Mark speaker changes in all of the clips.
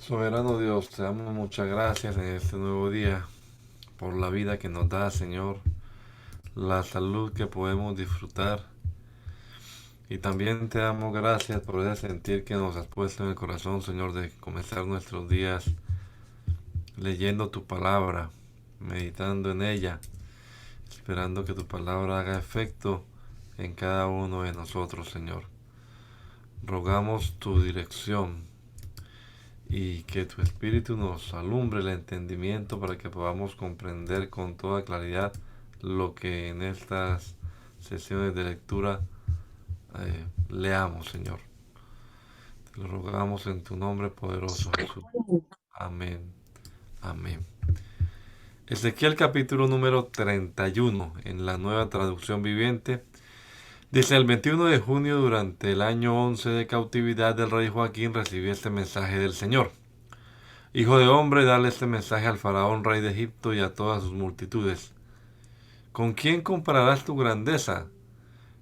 Speaker 1: Soberano Dios, te damos muchas gracias en este nuevo día por la vida que nos da, Señor, la salud que podemos disfrutar y también te damos gracias por ese sentir que nos has puesto en el corazón, Señor, de comenzar nuestros días leyendo tu palabra, meditando en ella, esperando que tu palabra haga efecto en cada uno de nosotros, Señor. Rogamos tu dirección y que tu Espíritu nos alumbre el entendimiento para que podamos comprender con toda claridad lo que en estas sesiones de lectura leamos, Señor. Te lo rogamos en tu nombre poderoso, Jesús. Amén. Amén. Ezequiel capítulo número 31 en la nueva traducción viviente. Dice: el 21 de junio, durante el año 11 de cautividad del rey Joaquín, recibí este mensaje del Señor. Hijo de hombre, dale este mensaje al faraón, rey de Egipto, y a todas sus multitudes. ¿Con quién compararás tu grandeza?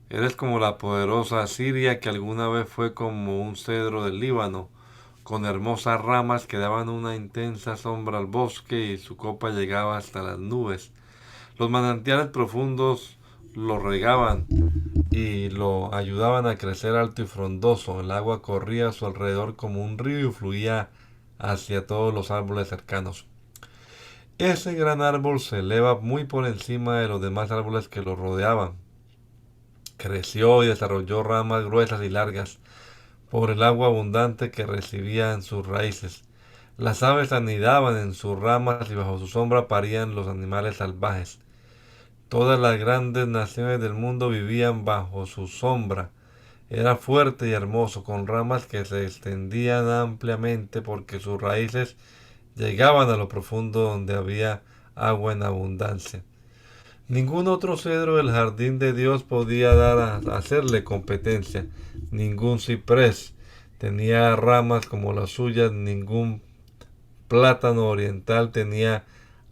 Speaker 1: Eres como la poderosa Asiria, que alguna vez fue como un cedro del Líbano, con hermosas ramas que daban una intensa sombra al bosque y su copa llegaba hasta las nubes. Los manantiales profundos lo regaban y lo ayudaban a crecer alto y frondoso. El agua corría a su alrededor como un río y fluía hacia todos los árboles cercanos. Ese gran árbol se eleva muy por encima de los demás árboles que lo rodeaban. Creció y desarrolló ramas gruesas y largas por el agua abundante que recibía en sus raíces. Las aves anidaban en sus ramas y bajo su sombra parían los animales salvajes. Todas las grandes naciones del mundo vivían bajo su sombra. Era fuerte y hermoso, con ramas que se extendían ampliamente porque sus raíces llegaban a lo profundo donde había agua en abundancia. Ningún otro cedro del jardín de Dios podía hacerle competencia. Ningún ciprés tenía ramas como las suyas. Ningún plátano oriental tenía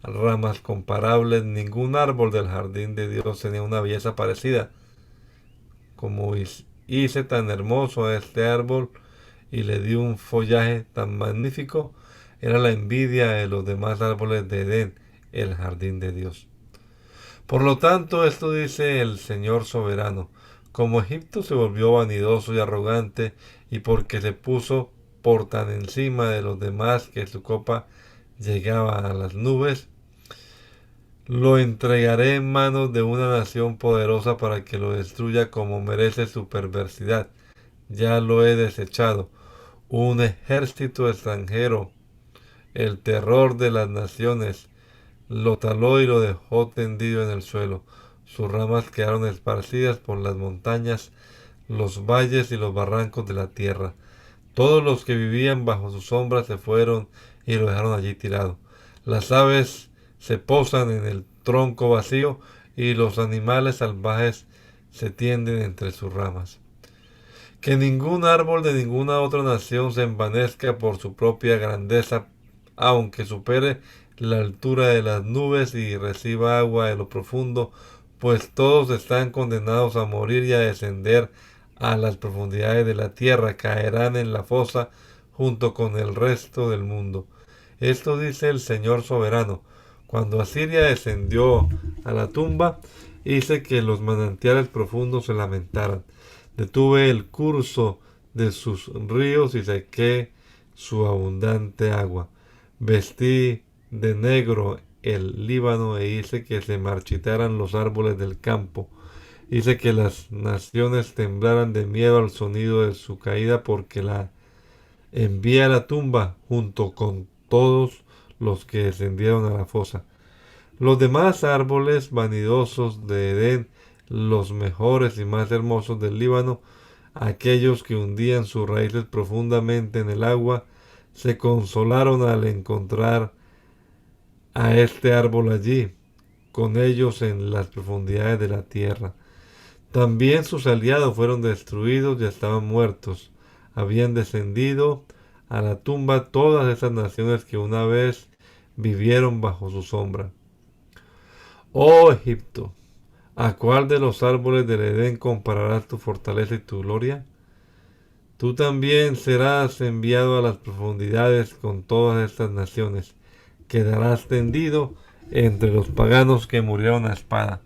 Speaker 1: ramas comparables. Ningún árbol del jardín de Dios tenía una belleza parecida. Como hice tan hermoso a este árbol y le di un follaje tan magnífico, era la envidia de los demás árboles de Edén, el jardín de Dios. Por lo tanto, esto dice el Señor soberano: como Egipto se volvió vanidoso y arrogante, y porque se puso por tan encima de los demás que su copa llegaba a las nubes, lo entregaré en manos de una nación poderosa para que lo destruya como merece su perversidad. Ya lo he desechado. Un ejército extranjero, el terror de las naciones, lo taló y lo dejó tendido en el suelo. Sus ramas quedaron esparcidas por las montañas, los valles y los barrancos de la tierra. Todos los que vivían bajo su sombra se fueron y lo dejaron allí tirado. Las aves se posan en el tronco vacío y los animales salvajes se tienden entre sus ramas. Que ningún árbol de ninguna otra nación se envanezca por su propia grandeza, aunque supere la altura de las nubes y reciba agua de lo profundo, pues todos están condenados a morir y a descender a las profundidades de la tierra, caerán en la fosa junto con el resto del mundo. Esto dice el Señor soberano. Cuando Asiria descendió a la tumba, hice que los manantiales profundos se lamentaran. Detuve el curso de sus ríos y sequé su abundante agua. Vestí de negro el Líbano e hice que se marchitaran los árboles del campo. Hice que las naciones temblaran de miedo al sonido de su caída, porque la envié a la tumba junto con todos los que descendieron a la fosa. Los demás árboles vanidosos de Edén, los mejores y más hermosos del Líbano, aquellos que hundían sus raíces profundamente en el agua, se consolaron al encontrar a este árbol allí, con ellos en las profundidades de la tierra. También sus aliados fueron destruidos y estaban muertos. Habían descendido a la tumba todas esas naciones que una vez vivieron bajo su sombra. Oh Egipto, ¿a cuál de los árboles del Edén compararás tu fortaleza y tu gloria? Tú también serás enviado a las profundidades con todas estas naciones. Quedarás tendido entre los paganos que murieron a espada.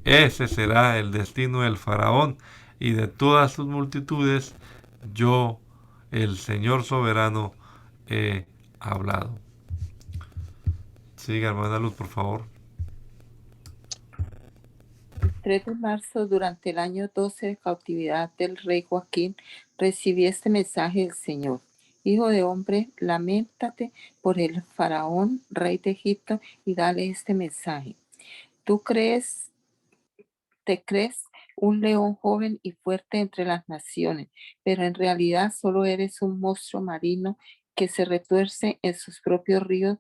Speaker 1: Ese será el destino del faraón y de todas sus multitudes. Yo, el Señor soberano, he hablado. Siga, hermana Luz, por favor.
Speaker 2: 3 de marzo, durante el año 12 de cautividad del rey Joaquín, recibí este mensaje del Señor. Hijo de hombre, lamentate por el faraón, rey de Egipto, y dale este mensaje. ¿Tú te crees un león joven y fuerte entre las naciones, pero en realidad solo eres un monstruo marino que se retuerce en sus propios ríos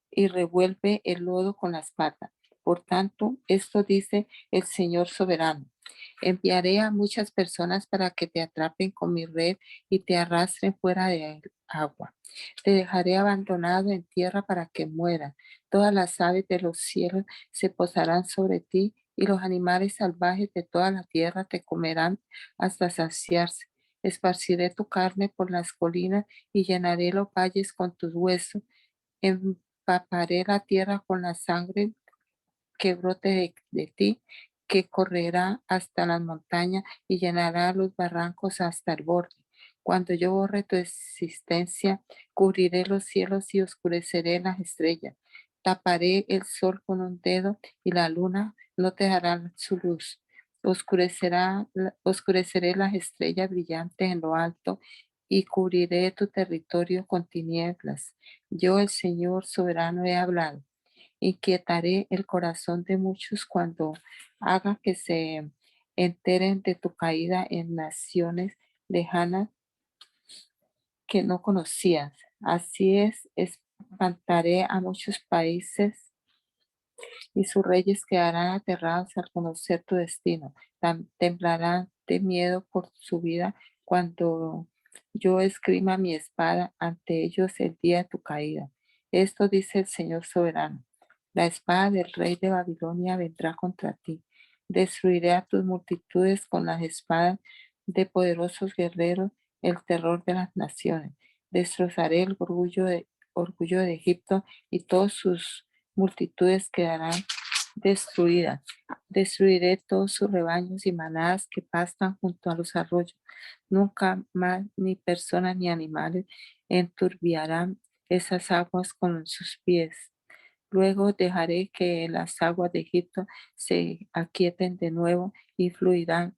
Speaker 2: y revuelve el lodo con las patas? Por tanto, esto dice el Señor soberano: enviaré a muchas personas para que te atrapen con mi red y te arrastren fuera de agua. Te dejaré abandonado en tierra para que mueras. Todas las aves de los cielos se posarán sobre ti y los animales salvajes de toda la tierra te comerán hasta saciarse. Esparciré tu carne por las colinas y llenaré los valles con tus huesos. Empaparé la tierra con la sangre que brote de ti, que correrá hasta las montañas y llenará los barrancos hasta el borde. Cuando yo borre tu existencia, cubriré los cielos y oscureceré las estrellas. Taparé el sol con un dedo y la luna no te dará su luz. Oscureceré las estrellas brillantes en lo alto y cubriré tu territorio con tinieblas. Yo, el Señor soberano, he hablado. Inquietaré el corazón de muchos cuando haga que se enteren de tu caída en naciones lejanas que no conocías. Así es, espantaré a muchos países y sus reyes quedarán aterrados al conocer tu destino. Temblarán de miedo por su vida cuando yo esgrima mi espada ante ellos el día de tu caída. Esto dice el Señor soberano: la espada del rey de Babilonia vendrá contra ti. Destruiré a tus multitudes con las espadas de poderosos guerreros, el terror de las naciones. Destrozaré el orgullo de Egipto y todos sus multitudes quedarán destruidas. Destruiré todos sus rebaños y manadas que pastan junto a los arroyos. Nunca más ni personas ni animales enturbiarán esas aguas con sus pies. Luego dejaré que las aguas de Egipto se aquieten de nuevo y fluirán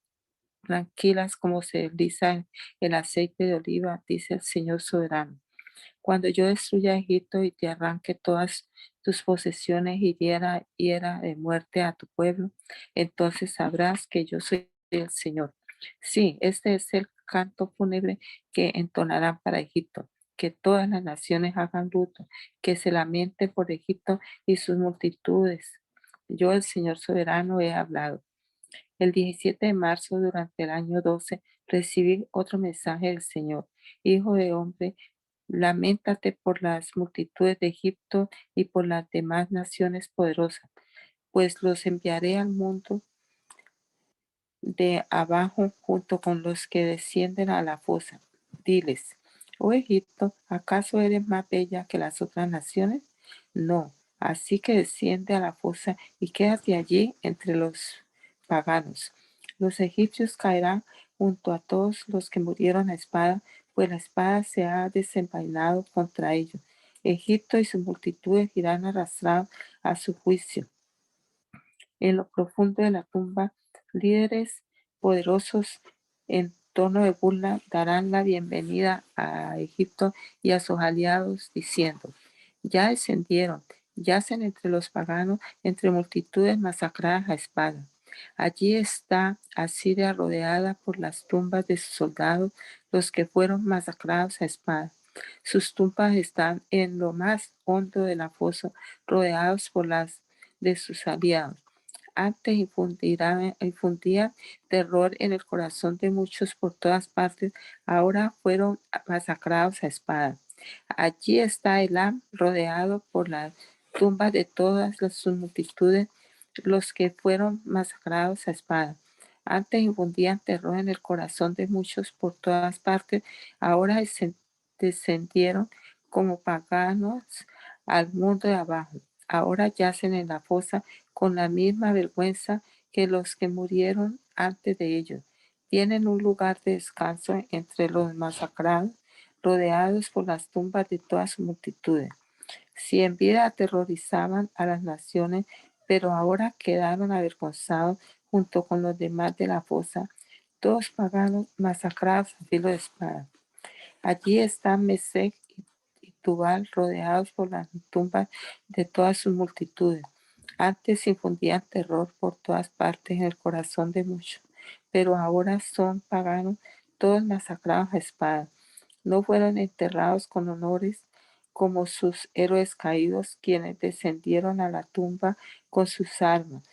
Speaker 2: tranquilas como se desliza el aceite de oliva, dice el Señor soberano. Cuando yo destruya Egipto y te arranque todas tus posesiones y hiera de muerte a tu pueblo, entonces sabrás que yo soy el Señor. Sí, este es el canto fúnebre que entonarán para Egipto. Que todas las naciones hagan luto, que se lamenten por Egipto y sus multitudes. Yo, el Señor soberano, he hablado. El 17 de marzo, durante el año 12, recibí otro mensaje del Señor. Hijo de hombre, lamentate por las multitudes de Egipto y por las demás naciones poderosas, pues los enviaré al mundo de abajo junto con los que descienden a la fosa. Diles: oh Egipto, ¿acaso eres más bella que las otras naciones? No, así que desciende a la fosa y quédate allí entre los paganos. Los egipcios caerán junto a todos los que murieron a espada, pues la espada se ha desenvainado contra ellos. Egipto y sus multitudes irán arrastrados a su juicio. En lo profundo de la tumba, líderes poderosos en tono de burla darán la bienvenida a Egipto y a sus aliados diciendo: ya descendieron, yacen entre los paganos, entre multitudes masacradas a espada. Allí está Asiria rodeada por las tumbas de sus soldados, los que fueron masacrados a espada. Sus tumbas están en lo más hondo de la fosa, rodeados por las de sus aliados. Antes infundía terror en el corazón de muchos por todas partes, ahora fueron masacrados a espada. Allí está Elam, rodeado por las tumbas de todas sus multitudes, los que fueron masacrados a espada. Antes infundían terror en el corazón de muchos por todas partes, ahora descendieron como paganos al mundo de abajo. Ahora yacen en la fosa con la misma vergüenza que los que murieron antes de ellos. Tienen un lugar de descanso entre los masacrados, rodeados por las tumbas de todas sus multitudes. Si en vida aterrorizaban a las naciones, pero ahora quedaron avergonzados junto con los demás de la fosa, todos paganos masacrados a filo de espada. Allí están Mesec y Tubal rodeados por las tumbas de todas sus multitudes. Antes infundían terror por todas partes en el corazón de muchos, pero ahora son paganos, todos masacrados a espada. No fueron enterrados con honores como sus héroes caídos, quienes descendieron a la tumba con sus armas,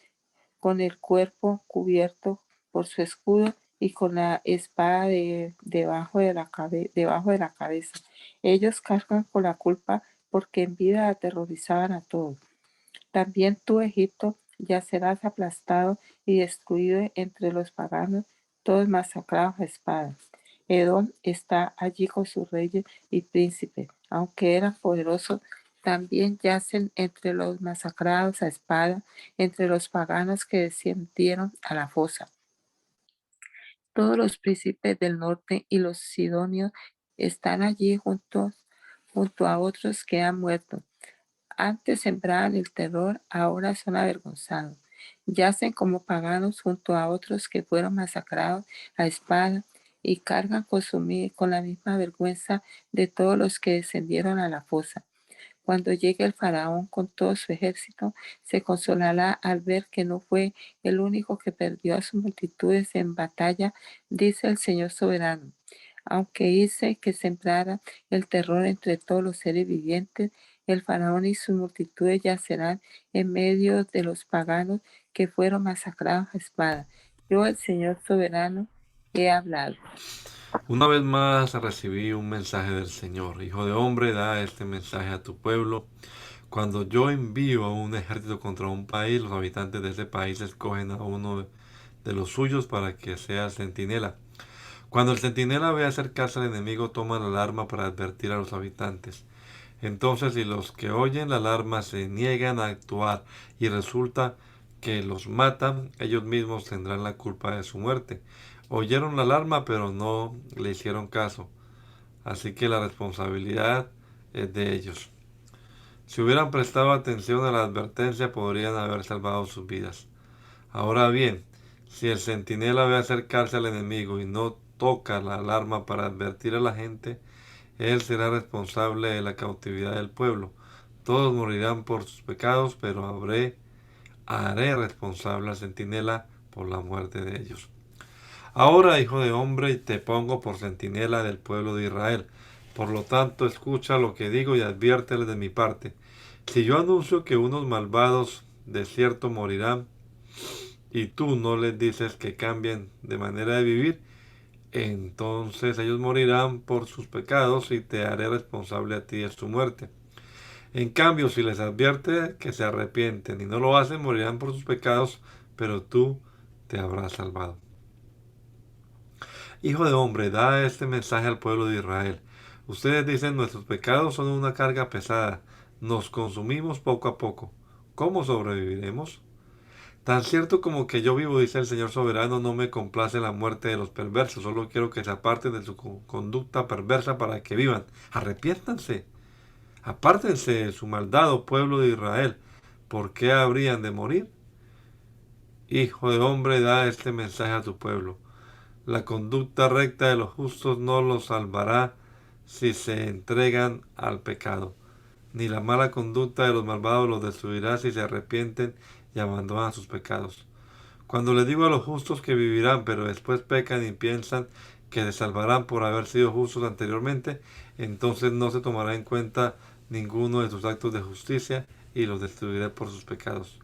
Speaker 2: con el cuerpo cubierto por su escudo y con la espada debajo de la cabeza. Ellos cargan con la culpa porque en vida aterrorizaban a todos. También tú, Egipto, ya serás aplastado y destruido entre los paganos, todos masacrados a espada. Edom está allí con sus reyes y príncipes, aunque eran poderosos, también yacen entre los masacrados a espada, entre los paganos que descendieron a la fosa. Todos los príncipes del norte y los sidonios están allí junto a otros que han muerto. Antes sembraban el terror, ahora son avergonzados. Yacen como paganos junto a otros que fueron masacrados a espada y cargan con la misma vergüenza de todos los que descendieron a la fosa. Cuando llegue el faraón con todo su ejército, se consolará al ver que no fue el único que perdió a sus multitudes en batalla, dice el Señor soberano. Aunque hice que sembrara el terror entre todos los seres vivientes, el faraón y sus multitudes yacerán en medio de los paganos que fueron masacrados a espada. Yo, el Señor soberano, he hablado.
Speaker 1: Una vez más recibí un mensaje del Señor. Hijo de hombre, da este mensaje a tu pueblo. Cuando yo envío a un ejército contra un país, los habitantes de ese país escogen a uno de los suyos para que sea centinela. Cuando el centinela ve acercarse al enemigo, toma la alarma para advertir a los habitantes. Entonces, si los que oyen la alarma se niegan a actuar y resulta que los matan, ellos mismos tendrán la culpa de su muerte. Oyeron la alarma, pero no le hicieron caso. Así que la responsabilidad es de ellos. Si hubieran prestado atención a la advertencia, podrían haber salvado sus vidas. Ahora bien, si el centinela ve acercarse al enemigo y no toca la alarma para advertir a la gente, él será responsable de la cautividad del pueblo. Todos morirán por sus pecados, pero haré responsable al centinela por la muerte de ellos. Ahora, hijo de hombre, te pongo por centinela del pueblo de Israel. Por lo tanto, escucha lo que digo y adviérteles de mi parte. Si yo anuncio que unos malvados de cierto morirán, y tú no les dices que cambien de manera de vivir, entonces ellos morirán por sus pecados y te haré responsable a ti de su muerte. En cambio, si les advierte que se arrepienten y no lo hacen, morirán por sus pecados, pero tú te habrás salvado. Hijo de hombre, da este mensaje al pueblo de Israel. Ustedes dicen, nuestros pecados son una carga pesada, nos consumimos poco a poco. ¿Cómo sobreviviremos? Tan cierto como que yo vivo, dice el Señor soberano, no me complace la muerte de los perversos, solo quiero que se aparten de su conducta perversa para que vivan. Arrepiéntanse, apártense de su maldad, oh pueblo de Israel. ¿Por qué habrían de morir? Hijo de hombre, da este mensaje a tu pueblo. La conducta recta de los justos no los salvará si se entregan al pecado, ni la mala conducta de los malvados los destruirá si se arrepienten y abandonan sus pecados. Cuando les digo a los justos que vivirán, pero después pecan y piensan que se salvarán por haber sido justos anteriormente, entonces no se tomará en cuenta ninguno de sus actos de justicia y los destruiré por sus pecados.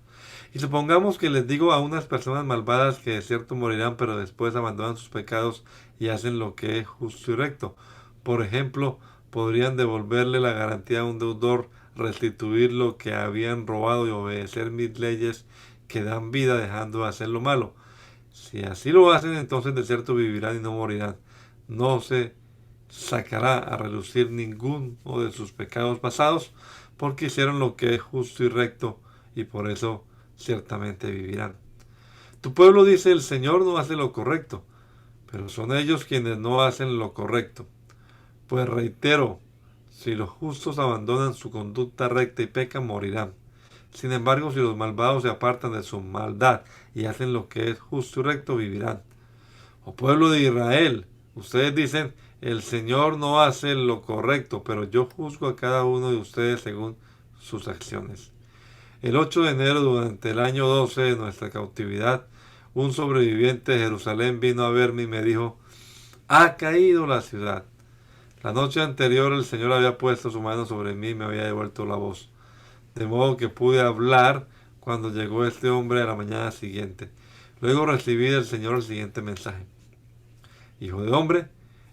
Speaker 1: Y supongamos que les digo a unas personas malvadas que de cierto morirán, pero después abandonan sus pecados y hacen lo que es justo y recto. Por ejemplo, podrían devolverle la garantía a un deudor, restituir lo que habían robado y obedecer mis leyes que dan vida dejando de hacer lo malo. Si así lo hacen, entonces de cierto vivirán y no morirán. No se sacará a relucir ninguno de sus pecados pasados, porque hicieron lo que es justo y recto, y por eso ciertamente vivirán. Tu pueblo dice, el Señor no hace lo correcto, pero son ellos quienes no hacen lo correcto. Pues reitero, si los justos abandonan su conducta recta y pecan, morirán. Sin embargo, si los malvados se apartan de su maldad y hacen lo que es justo y recto, vivirán. Oh pueblo de Israel, ustedes dicen, el Señor no hace lo correcto, pero yo juzgo a cada uno de ustedes según sus acciones. El 8 de enero, durante el año 12 de nuestra cautividad, un sobreviviente de Jerusalén vino a verme y me dijo, ha caído la ciudad. La noche anterior el Señor había puesto su mano sobre mí y me había devuelto la voz, de modo que pude hablar cuando llegó este hombre a la mañana siguiente. Luego recibí del Señor el siguiente mensaje. Hijo de hombre,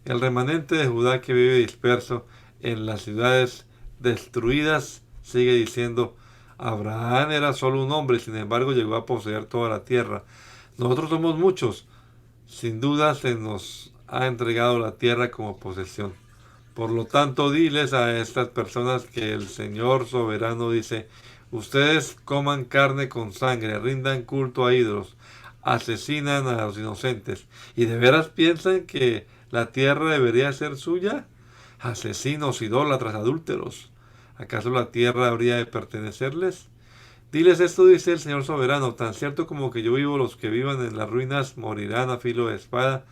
Speaker 1: el remanente de Judá que vive disperso en las ciudades destruidas sigue diciendo, Abraham era solo un hombre y sin embargo llegó a poseer toda la tierra. Nosotros somos muchos. Sin duda se nos ha entregado la tierra como posesión. Por lo tanto, diles a estas personas que el Señor soberano dice, ustedes coman carne con sangre, rindan culto a ídolos, asesinan a los inocentes, ¿y de veras piensan que la tierra debería ser suya? Asesinos, idólatras, adúlteros. ¿Acaso la tierra habría de pertenecerles? Diles esto, dice el Señor soberano, tan cierto como que yo vivo, los que vivan en las ruinas morirán a filo de espada,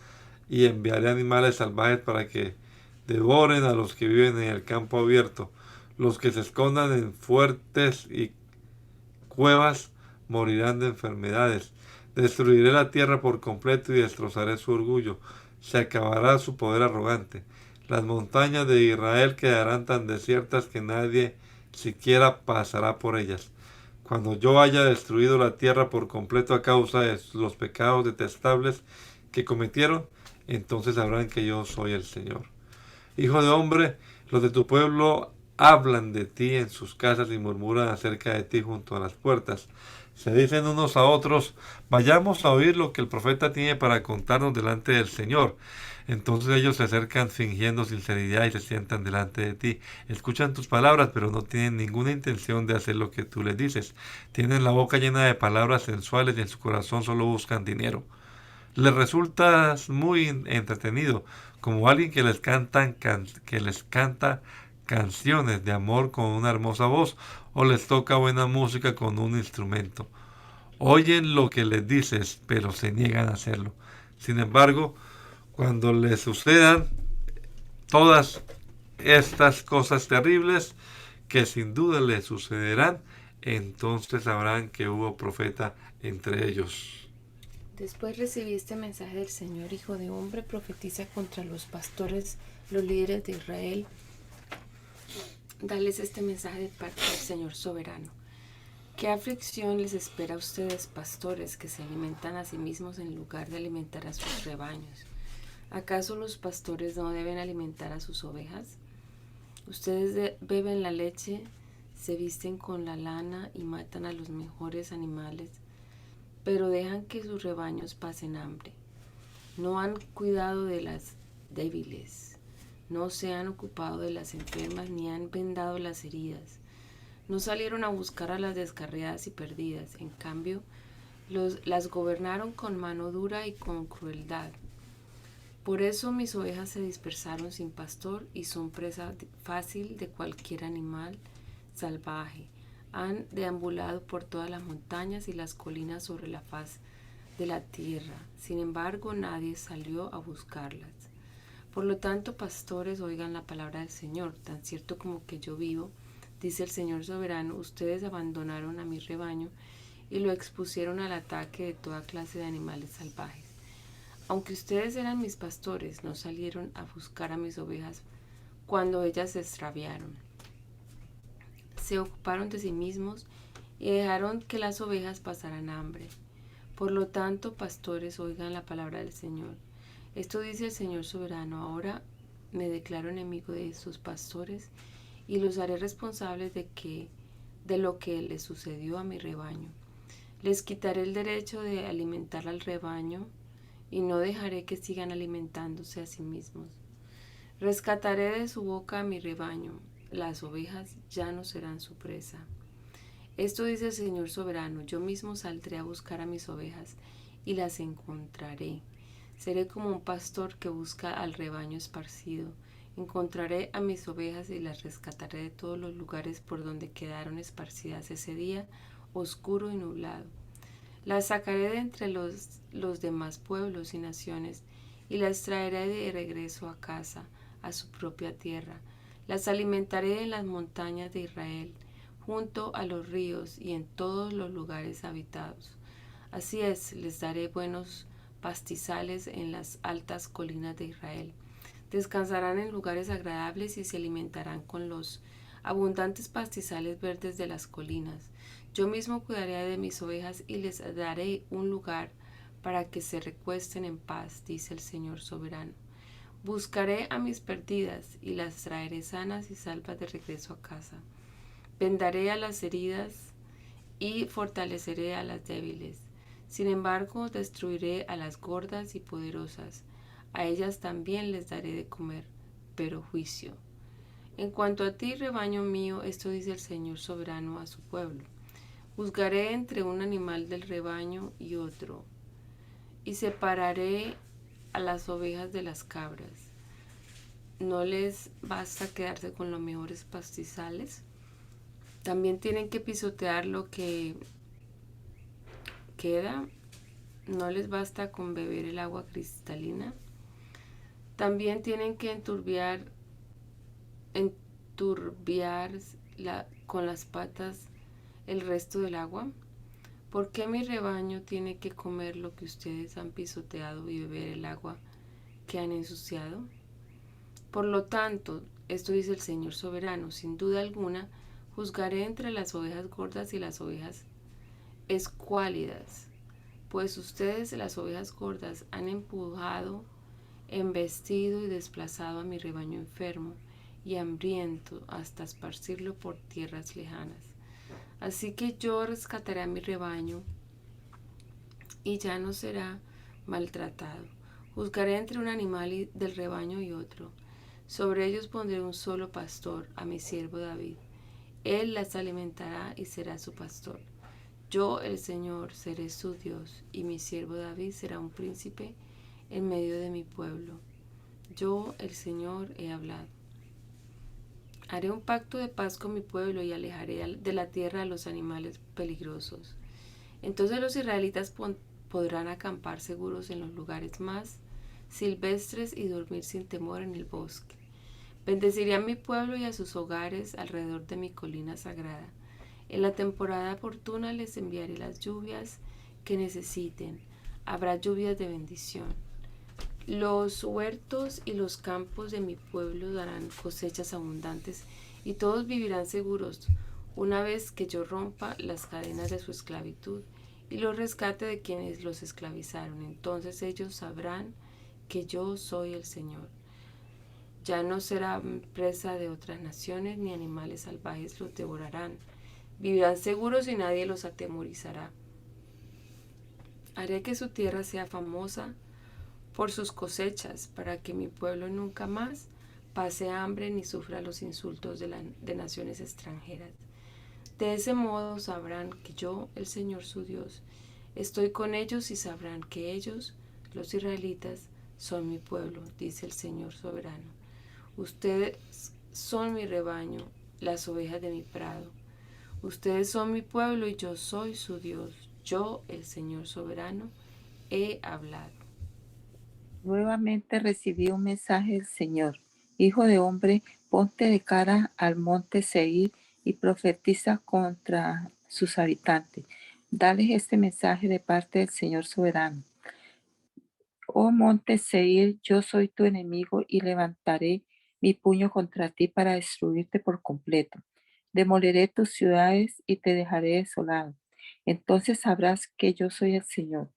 Speaker 1: y enviaré animales salvajes para que devoren a los que viven en el campo abierto. Los que se escondan en fuertes y cuevas morirán de enfermedades. Destruiré la tierra por completo y destrozaré su orgullo. Se acabará su poder arrogante. Las montañas de Israel quedarán tan desiertas que nadie siquiera pasará por ellas. Cuando yo haya destruido la tierra por completo a causa de los pecados detestables que cometieron, entonces sabrán que yo soy el Señor. Hijo de hombre, los de tu pueblo hablan de ti en sus casas y murmuran acerca de ti junto a las puertas. Se dicen unos a otros, vayamos a oír lo que el profeta tiene para contarnos delante del Señor. Entonces ellos se acercan fingiendo sinceridad y se sientan delante de ti. Escuchan tus palabras, pero no tienen ninguna intención de hacer lo que tú les dices. Tienen la boca llena de palabras sensuales y en su corazón solo buscan dinero. Les resultas muy entretenido, como alguien que les canta canciones de amor con una hermosa voz o les toca buena música con un instrumento. Oyen lo que les dices, pero se niegan a hacerlo. Sin embargo, cuando les sucedan todas estas cosas terribles, que sin duda les sucederán, entonces sabrán que hubo profeta entre ellos.
Speaker 3: Después recibí este mensaje del Señor, hijo de hombre, profetiza contra los pastores, los líderes de Israel. Dales este mensaje de parte del Señor soberano. ¿Qué aflicción les espera a ustedes, pastores, que se alimentan a sí mismos en lugar de alimentar a sus rebaños? ¿Acaso los pastores no deben alimentar a sus ovejas? Ustedes beben la leche, se visten con la lana y matan a los mejores animales, pero dejan que sus rebaños pasen hambre. No han cuidado de las débiles, no se han ocupado de las enfermas ni han vendado las heridas. No salieron a buscar a las descarriadas y perdidas, en cambio, las gobernaron con mano dura y con crueldad. Por eso mis ovejas se dispersaron sin pastor y son presa fácil de cualquier animal salvaje. Han deambulado por todas las montañas y las colinas sobre la faz de la tierra. Sin embargo, nadie salió a buscarlas. Por lo tanto, pastores, oigan la palabra del Señor. Tan cierto como que yo vivo, dice el Señor soberano, ustedes abandonaron a mi rebaño y lo expusieron al ataque de toda clase de animales salvajes. Aunque ustedes eran mis pastores, no salieron a buscar a mis ovejas cuando ellas se extraviaron. Se ocuparon de sí mismos y dejaron que las ovejas pasaran hambre. Por lo tanto, pastores, oigan la palabra del Señor. Esto dice el Señor soberano, ahora me declaro enemigo de sus pastores y los haré responsables de lo que les sucedió a mi rebaño. Les quitaré el derecho de alimentar al rebaño y no dejaré que sigan alimentándose a sí mismos. Rescataré de su boca a mi rebaño, las ovejas ya no serán su presa. Esto dice el Señor soberano, yo mismo saldré a buscar a mis ovejas y las encontraré. Seré como un pastor que busca al rebaño esparcido. Encontraré a mis ovejas y las rescataré de todos los lugares por donde quedaron esparcidas ese día oscuro y nublado. Las sacaré de entre los demás pueblos y naciones y las traeré de regreso a casa, a su propia tierra. Las alimentaré en las montañas de Israel, junto a los ríos y en todos los lugares habitados. Así es, les daré buenos pastizales en las altas colinas de Israel. Descansarán en lugares agradables y se alimentarán con los abundantes pastizales verdes de las colinas. Yo mismo cuidaré de mis ovejas y les daré un lugar para que se recuesten en paz, dice el Señor soberano. Buscaré a mis perdidas y las traeré sanas y salvas de regreso a casa. Vendaré a las heridas y fortaleceré a las débiles. Sin embargo, destruiré a las gordas y poderosas. A ellas también les daré de comer, pero juicio. En cuanto a ti, rebaño mío, esto dice el Señor soberano a su pueblo. Juzgaré entre un animal del rebaño y otro, y separaré a las ovejas de las cabras. ¿No les basta quedarse con los mejores pastizales? También tienen que pisotear lo que queda. ¿No les basta con beber el agua cristalina? También tienen que enturbiar con las patas el resto del agua. ¿Por qué mi rebaño tiene que comer lo que ustedes han pisoteado y beber el agua que han ensuciado? Por lo tanto, esto dice el Señor soberano, sin duda alguna, juzgaré entre las ovejas gordas y las ovejas escuálidas, pues ustedes, las ovejas gordas, han empujado, embestido y desplazado a mi rebaño enfermo y hambriento hasta esparcirlo por tierras lejanas. Así que yo rescataré a mi rebaño y ya no será maltratado. Juzgaré entre un animal del rebaño y otro. Sobre ellos pondré un solo pastor, a mi siervo David. Él las alimentará y será su pastor. Yo, el Señor, seré su Dios, y mi siervo David será un príncipe en medio de mi pueblo. Yo, el Señor, he hablado. Haré un pacto de paz con mi pueblo y alejaré de la tierra a los animales peligrosos. Entonces los israelitas podrán acampar seguros en los lugares más silvestres y dormir sin temor en el bosque. Bendeciré a mi pueblo y a sus hogares alrededor de mi colina sagrada. En la temporada oportuna les enviaré las lluvias que necesiten. Habrá lluvias de bendición. Los huertos y los campos de mi pueblo darán cosechas abundantes y todos vivirán seguros una vez que yo rompa las cadenas de su esclavitud y los rescate de quienes los esclavizaron. Entonces ellos sabrán que yo soy el Señor. Ya no serán presa de otras naciones, ni animales salvajes los devorarán. Vivirán seguros y nadie los atemorizará. Haré que su tierra sea famosa por sus cosechas, para que mi pueblo nunca más pase hambre ni sufra los insultos de naciones extranjeras. De ese modo sabrán que yo, el Señor su Dios, estoy con ellos y sabrán que ellos, los israelitas, son mi pueblo, dice el Señor soberano. Ustedes son mi rebaño, las ovejas de mi prado. Ustedes son mi pueblo y yo soy su Dios. Yo, el Señor soberano, he hablado.
Speaker 2: Nuevamente recibí un mensaje del Señor. Hijo de hombre, ponte de cara al monte Seir y profetiza contra sus habitantes. Dales este mensaje de parte del Señor soberano. Oh monte Seir, yo soy tu enemigo y levantaré mi puño contra ti para destruirte por completo. Demoleré tus ciudades y te dejaré desolado. Entonces sabrás que yo soy el Señor.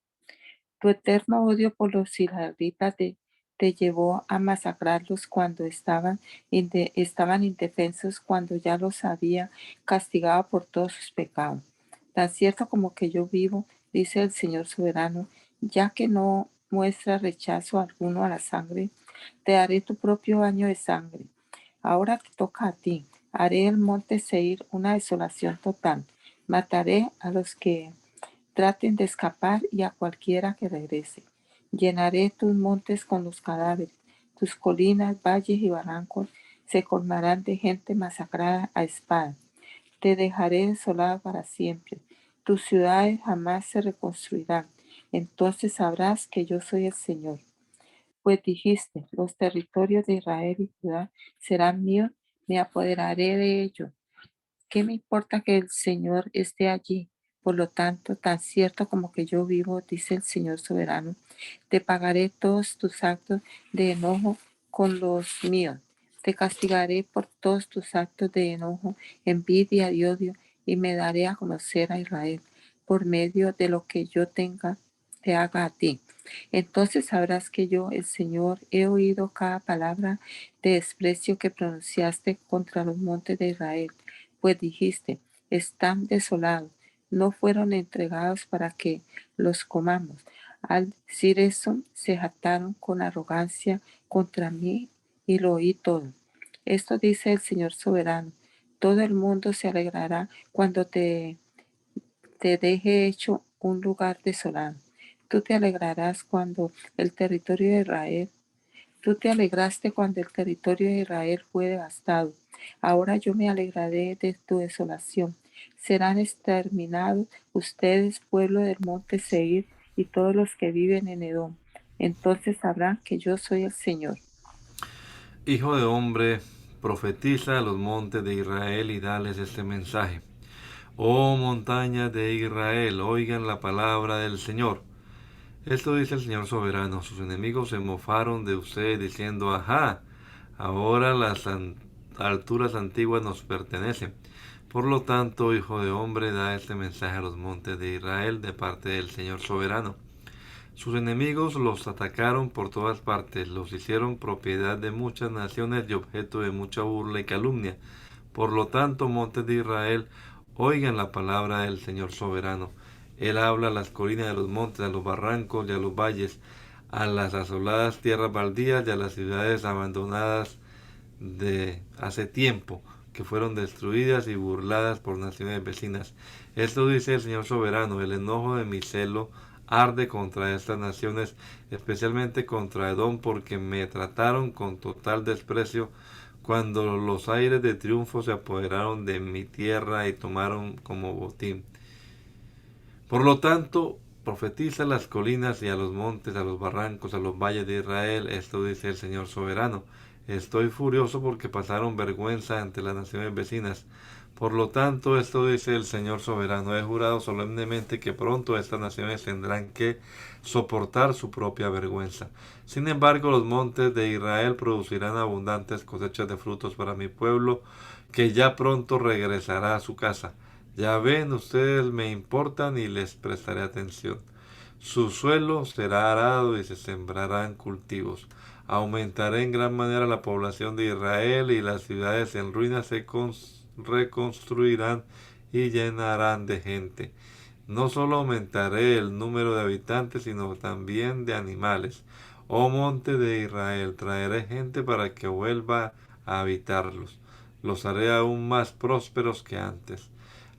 Speaker 2: Tu eterno odio por los israelitas te llevó a masacrarlos cuando estaban indefensos, cuando ya los había castigado por todos sus pecados. Tan cierto como que yo vivo, dice el Señor soberano, ya que no muestra rechazo alguno a la sangre, te daré tu propio baño de sangre. Ahora te toca a ti. Haré el monte Seir una desolación total. Mataré a los que traten de escapar y a cualquiera que regrese. Llenaré tus montes con los cadáveres. Tus colinas, valles y barrancos se colmarán de gente masacrada a espada. Te dejaré desolada para siempre. Tus ciudades jamás se reconstruirán. Entonces sabrás que yo soy el Señor. Pues dijiste, los territorios de Israel y Judá serán míos, me apoderaré de ellos. ¿Qué me importa que el Señor esté allí? Por lo tanto, tan cierto como que yo vivo, dice el Señor soberano, te pagaré todos tus actos de enojo con los míos. Te castigaré por todos tus actos de enojo, envidia y odio, y me daré a conocer a Israel por medio de lo que yo te haga a ti. Entonces sabrás que yo, el Señor, he oído cada palabra de desprecio que pronunciaste contra los montes de Israel, pues dijiste, están desolados, no fueron entregados para que los comamos. Al decir eso, se jactaron con arrogancia contra mí y lo oí todo. Esto dice el Señor soberano. Todo el mundo se alegrará cuando te deje hecho un lugar desolado. Tú te alegrarás cuando el territorio de Israel, tú te alegraste cuando el territorio de Israel fue devastado. Ahora yo me alegraré de tu desolación. Serán exterminados ustedes, pueblo del monte Seir, y todos los que viven en Edom. Entonces sabrán que yo soy el Señor.
Speaker 1: Hijo de hombre, profetiza a los montes de Israel y dales este mensaje. Oh montañas de Israel, oigan la palabra del Señor. Esto dice el Señor soberano. Sus enemigos se mofaron de ustedes diciendo, ajá, ahora las alturas antiguas nos pertenecen. Por lo tanto, hijo de hombre, da este mensaje a los montes de Israel de parte del Señor soberano. Sus enemigos los atacaron por todas partes, los hicieron propiedad de muchas naciones y objeto de mucha burla y calumnia. Por lo tanto, montes de Israel, oigan la palabra del Señor soberano. Él habla a las colinas de los montes, a los barrancos y a los valles, a las asoladas tierras baldías y a las ciudades abandonadas de hace tiempo, que fueron destruidas y burladas por naciones vecinas. Esto dice el Señor soberano, el enojo de mi celo arde contra estas naciones, especialmente contra Edom, porque me trataron con total desprecio cuando los aires de triunfo se apoderaron de mi tierra y tomaron como botín. Por lo tanto, profetiza a las colinas y a los montes, a los barrancos, a los valles de Israel. Esto dice el Señor soberano. Estoy furioso porque pasaron vergüenza ante las naciones vecinas. Por lo tanto, esto dice el Señor soberano. He jurado solemnemente que pronto estas naciones tendrán que soportar su propia vergüenza. Sin embargo, los montes de Israel producirán abundantes cosechas de frutos para mi pueblo, que ya pronto regresará a su casa. Ya ven, ustedes me importan y les prestaré atención. Su suelo será arado y se sembrarán cultivos. Aumentaré en gran manera la población de Israel y las ciudades en ruinas se reconstruirán y llenarán de gente. No solo aumentaré el número de habitantes, sino también de animales. Oh monte de Israel, traeré gente para que vuelva a habitarlos. Los haré aún más prósperos que antes.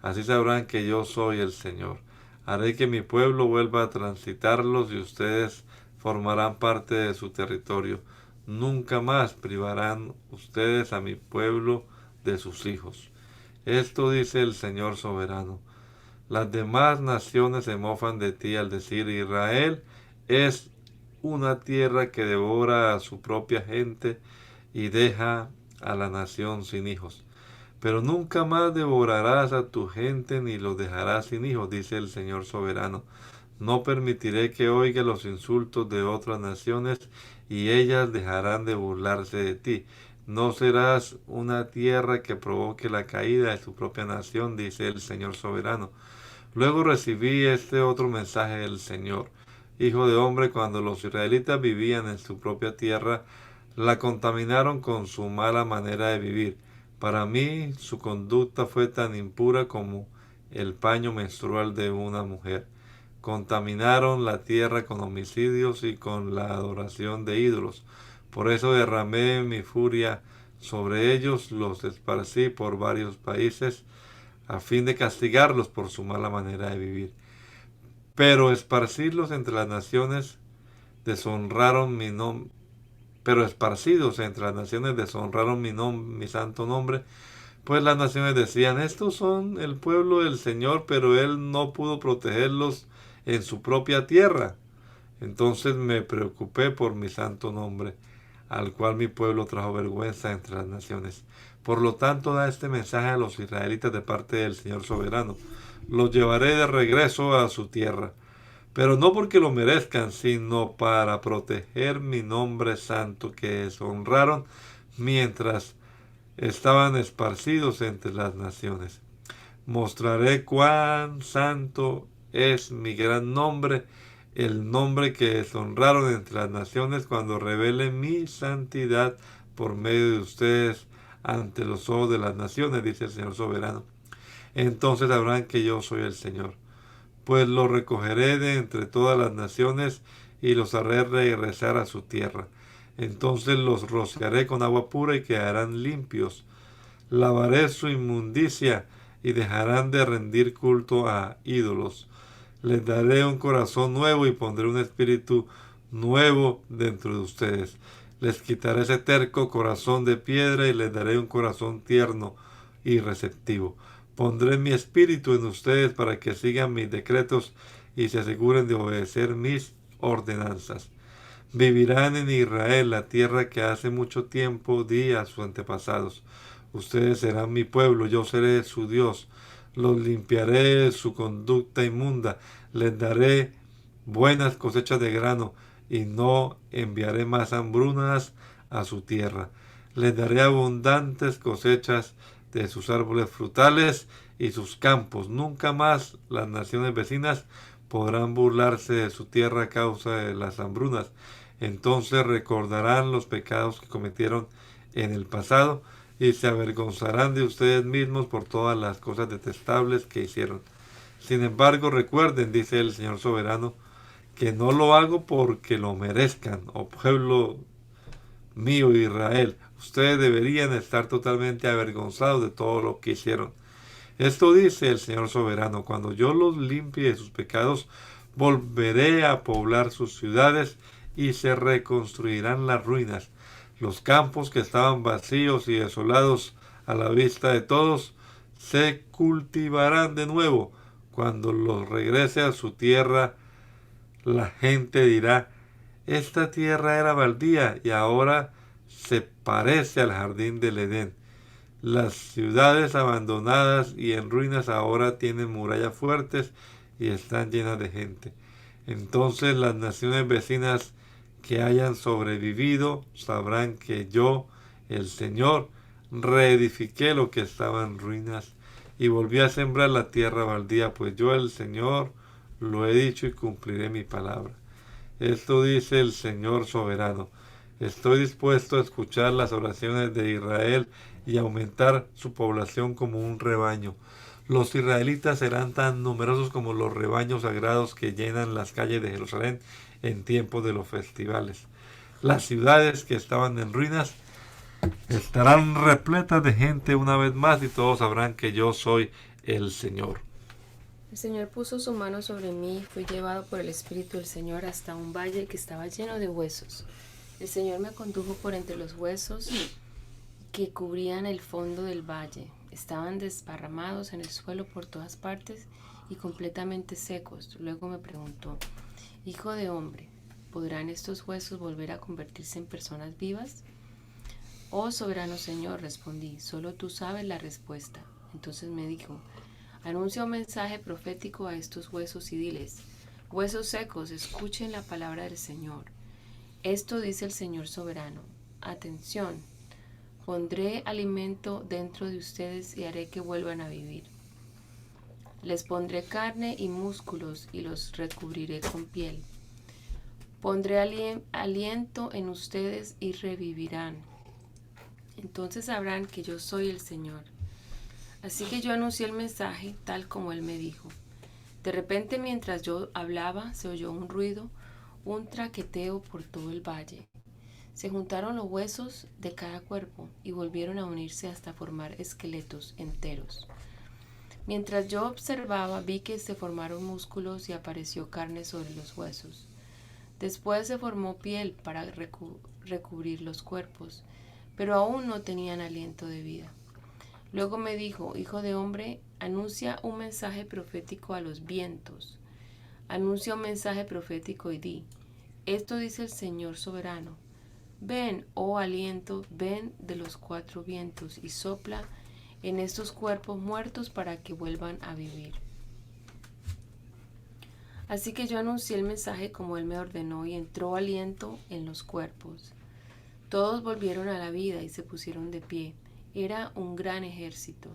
Speaker 1: Así sabrán que yo soy el Señor. Haré que mi pueblo vuelva a transitarlos y ustedes formarán parte de su territorio. Nunca más privarán ustedes a mi pueblo de sus hijos. Esto dice el Señor soberano. Las demás naciones se mofan de ti al decir Israel es una tierra que devora a su propia gente y deja a la nación sin hijos. Pero nunca más devorarás a tu gente ni los dejarás sin hijos, dice el Señor soberano. No permitiré que oiga los insultos de otras naciones y ellas dejarán de burlarse de ti. No serás una tierra que provoque la caída de su propia nación, dice el Señor soberano. Luego recibí este otro mensaje del Señor. Hijo de hombre, cuando los israelitas vivían en su propia tierra, la contaminaron con su mala manera de vivir. Para mí su conducta fue tan impura como el paño menstrual de una mujer. Contaminaron la tierra con homicidios y con la adoración de ídolos. Por eso derramé mi furia sobre ellos, los esparcí por varios países, a fin de castigarlos por su mala manera de vivir. Pero esparcirlos entre las naciones deshonraron mi nombre. Pero esparcidos entre las naciones deshonraron mi santo nombre, pues las naciones decían, estos son el pueblo del Señor, pero Él no pudo protegerlos en su propia tierra. Entonces me preocupé por mi santo nombre, al cual mi pueblo trajo vergüenza entre las naciones. Por lo tanto, da este mensaje a los israelitas de parte del Señor soberano. Los llevaré de regreso a su tierra, pero no porque lo merezcan, sino para proteger mi nombre santo que deshonraron mientras estaban esparcidos entre las naciones. Mostraré cuán santo es mi gran nombre, el nombre que deshonraron entre las naciones cuando revele mi santidad por medio de ustedes ante los ojos de las naciones, dice el Señor soberano. Entonces sabrán que yo soy el Señor. Pues los recogeré de entre todas las naciones y los haré regresar a su tierra. Entonces los rociaré con agua pura y quedarán limpios. Lavaré su inmundicia y dejarán de rendir culto a ídolos. Les daré un corazón nuevo y pondré un espíritu nuevo dentro de ustedes. Les quitaré ese terco corazón de piedra y les daré un corazón tierno y receptivo. Pondré mi espíritu en ustedes para que sigan mis decretos y se aseguren de obedecer mis ordenanzas. Vivirán en Israel, la tierra que hace mucho tiempo di a sus antepasados. Ustedes serán mi pueblo, yo seré su Dios. Los limpiaré de su conducta inmunda, les daré buenas cosechas de grano y no enviaré más hambrunas a su tierra. Les daré abundantes cosechas de sus árboles frutales y sus campos. Nunca más las naciones vecinas podrán burlarse de su tierra a causa de las hambrunas. Entonces recordarán los pecados que cometieron en el pasado y se avergonzarán de ustedes mismos por todas las cosas detestables que hicieron. Sin embargo, recuerden, dice el Señor soberano, que no lo hago porque lo merezcan, oh pueblo mío Israel. Ustedes deberían estar totalmente avergonzados de todo lo que hicieron. Esto dice el Señor soberano, cuando yo los limpie de sus pecados, volveré a poblar sus ciudades y se reconstruirán las ruinas. Los campos que estaban vacíos y desolados a la vista de todos se cultivarán de nuevo. Cuando los regrese a su tierra, la gente dirá, esta tierra era baldía y ahora se parece al jardín del Edén. Las ciudades abandonadas y en ruinas ahora tienen murallas fuertes y están llenas de gente. Entonces las naciones vecinas que hayan sobrevivido sabrán que yo, el Señor, reedifiqué lo que estaba en ruinas y volví a sembrar la tierra baldía, pues yo, el Señor, lo he dicho y cumpliré mi palabra. Esto dice el Señor soberano. Estoy dispuesto a escuchar las oraciones de Israel y aumentar su población como un rebaño. Los israelitas serán tan numerosos como los rebaños sagrados que llenan las calles de Jerusalén en tiempos de los festivales. Las ciudades que estaban en ruinas estarán repletas de gente una vez más y todos sabrán que yo soy el Señor.
Speaker 3: El Señor puso su mano sobre mí y fui llevado por el Espíritu del Señor hasta un valle que estaba lleno de huesos. El Señor me condujo por entre los huesos que cubrían el fondo del valle. Estaban desparramados en el suelo por todas partes y completamente secos. Luego me preguntó, Hijo de hombre, ¿podrán estos huesos volver a convertirse en personas vivas? Oh soberano Señor, respondí, solo tú sabes la respuesta. Entonces me dijo, anuncia un mensaje profético a estos huesos y diles, huesos secos, escuchen la palabra del Señor. Esto dice el Señor soberano, atención, pondré alimento dentro de ustedes y haré que vuelvan a vivir. Les pondré carne y músculos y los recubriré con piel. Pondré aliento en ustedes y revivirán. Entonces sabrán que yo soy el Señor. Así que yo anuncié el mensaje tal como él me dijo. De repente, mientras yo hablaba, se oyó un ruido, un traqueteo por todo el valle. Se juntaron los huesos de cada cuerpo y volvieron a unirse hasta formar esqueletos enteros. Mientras yo observaba, vi que se formaron músculos y apareció carne sobre los huesos. Después se formó piel para recubrir los cuerpos, pero aún no tenían aliento de vida. Luego me dijo, hijo de hombre, anuncia un mensaje profético a los vientos. Anuncia un mensaje profético y di, esto dice el Señor soberano. Ven, oh aliento, ven de los cuatro vientos y sopla en estos cuerpos muertos para que vuelvan a vivir. Así que yo anuncié el mensaje como él me ordenó y entró aliento en los cuerpos. Todos volvieron a la vida y se pusieron de pie. Era un gran ejército.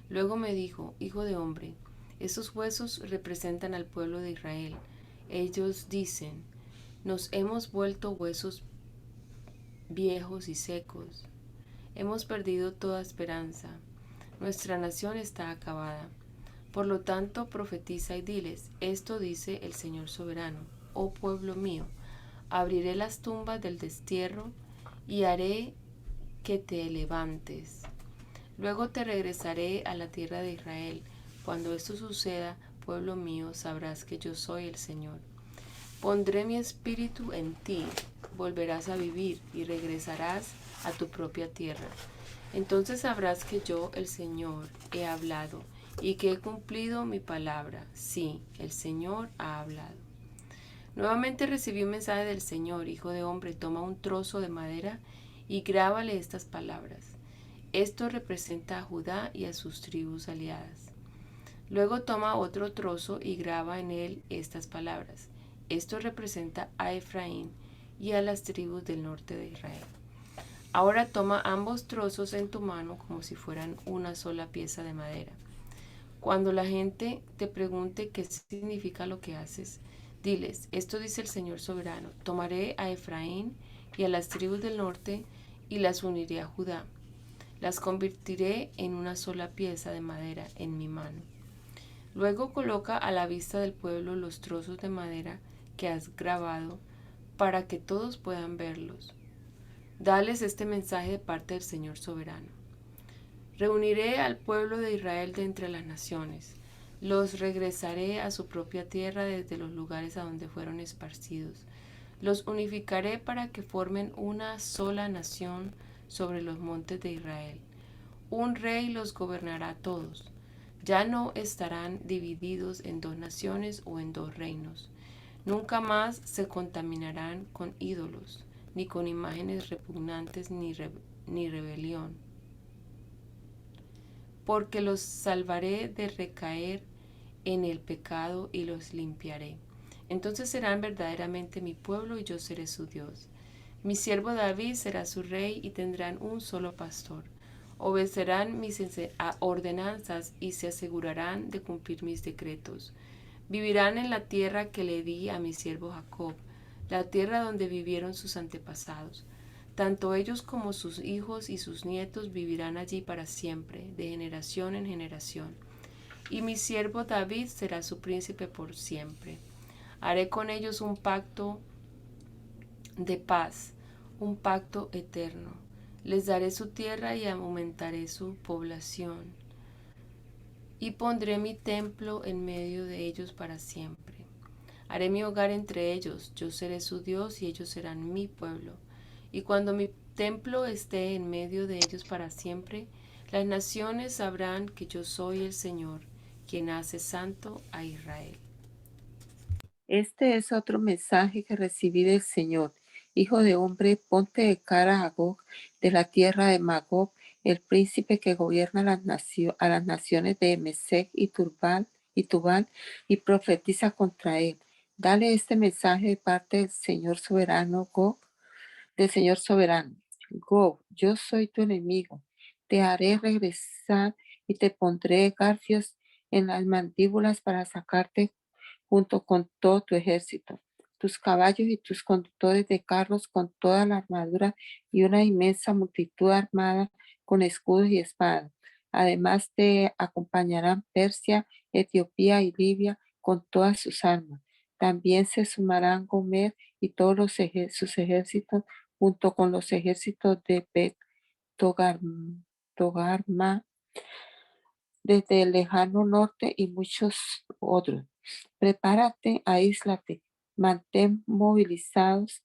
Speaker 3: Luego me dijo, hijo de hombre, esos huesos representan al pueblo de Israel. Ellos dicen, nos hemos vuelto huesos viejos y secos. Hemos perdido toda esperanza. Nuestra nación está acabada. Por lo tanto, profetiza y diles, esto dice el Señor soberano, oh pueblo mío, abriré las tumbas del destierro y haré que te levantes. Luego te regresaré a la tierra de Israel. Cuando esto suceda, pueblo mío, sabrás que yo soy el Señor. Pondré mi espíritu en ti, volverás a vivir y regresarás a tu propia tierra. Entonces sabrás que yo, el Señor, he hablado y que he cumplido mi palabra. Sí, el Señor ha hablado. Nuevamente recibí un mensaje del Señor, hijo de hombre, toma un trozo de madera y grábale estas palabras. Esto representa a Judá y a sus tribus aliadas. Luego toma otro trozo y graba en él estas palabras. Esto representa a Efraín y a las tribus del norte de Israel. Ahora toma ambos trozos en tu mano como si fueran una sola pieza de madera. Cuando la gente te pregunte qué significa lo que haces, diles, esto dice el Señor soberano, tomaré a Efraín y a las tribus del norte y las uniré a Judá. Las convertiré en una sola pieza de madera en mi mano. Luego coloca a la vista del pueblo los trozos de madera que has grabado para que todos puedan verlos. Dales este mensaje de parte del Señor soberano. Reuniré al pueblo de Israel de entre las naciones. Los regresaré a su propia tierra desde los lugares a donde fueron esparcidos. Los unificaré para que formen una sola nación sobre los montes de Israel. Un rey los gobernará a todos. Ya no estarán divididos en dos naciones o en dos reinos. Nunca más se contaminarán con ídolos, ni con imágenes repugnantes ni rebelión. Porque los salvaré de recaer en el pecado y los limpiaré. Entonces serán verdaderamente mi pueblo y yo seré su Dios. Mi siervo David será su rey y tendrán un solo pastor. Obedecerán mis ordenanzas y se asegurarán de cumplir mis decretos. Vivirán en la tierra que le di a mi siervo Jacob, la tierra donde vivieron sus antepasados. Tanto ellos como sus hijos y sus nietos vivirán allí para siempre, de generación en generación. Y mi siervo David será su príncipe por siempre. Haré con ellos un pacto de paz, un pacto eterno. Les daré su tierra y aumentaré su población. Y pondré mi templo en medio de ellos para siempre. Haré mi hogar entre ellos, yo seré su Dios y ellos serán mi pueblo. Y cuando mi templo esté en medio de ellos para siempre, las naciones sabrán que yo soy el Señor, quien hace santo a Israel.
Speaker 2: Este es otro mensaje que recibí del Señor. Hijo de hombre, ponte de cara a Gog, de la tierra de Magog, el príncipe que gobierna a las naciones de Mesec y Tubal, y profetiza contra él. Dale este mensaje de parte del Señor soberano, Gog, del Señor soberano. Gog, yo soy tu enemigo. Te haré regresar y te pondré garfios en las mandíbulas para sacarte junto con todo tu ejército, tus caballos y tus conductores de carros con toda la armadura y una inmensa multitud armada con escudos y espadas. Además te acompañarán Persia, Etiopía y Libia con todas sus armas. También se sumarán Gomer y todos sus ejércitos junto con los ejércitos de Bet Togar- Togarma desde el lejano norte y muchos otros. Prepárate, aíslate, mantén movilizados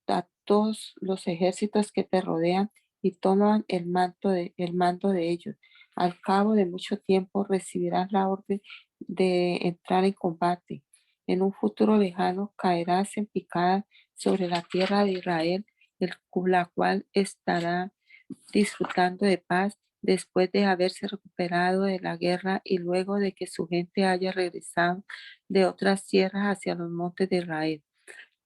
Speaker 2: a todos los ejércitos que te rodean y toman el mando de ellos. Al cabo de mucho tiempo recibirás la orden de entrar en combate. En un futuro lejano caerás en picada sobre la tierra de Israel, la cual estará disfrutando de paz después de haberse recuperado de la guerra y luego de que su gente haya regresado de otras tierras hacia los montes de Israel.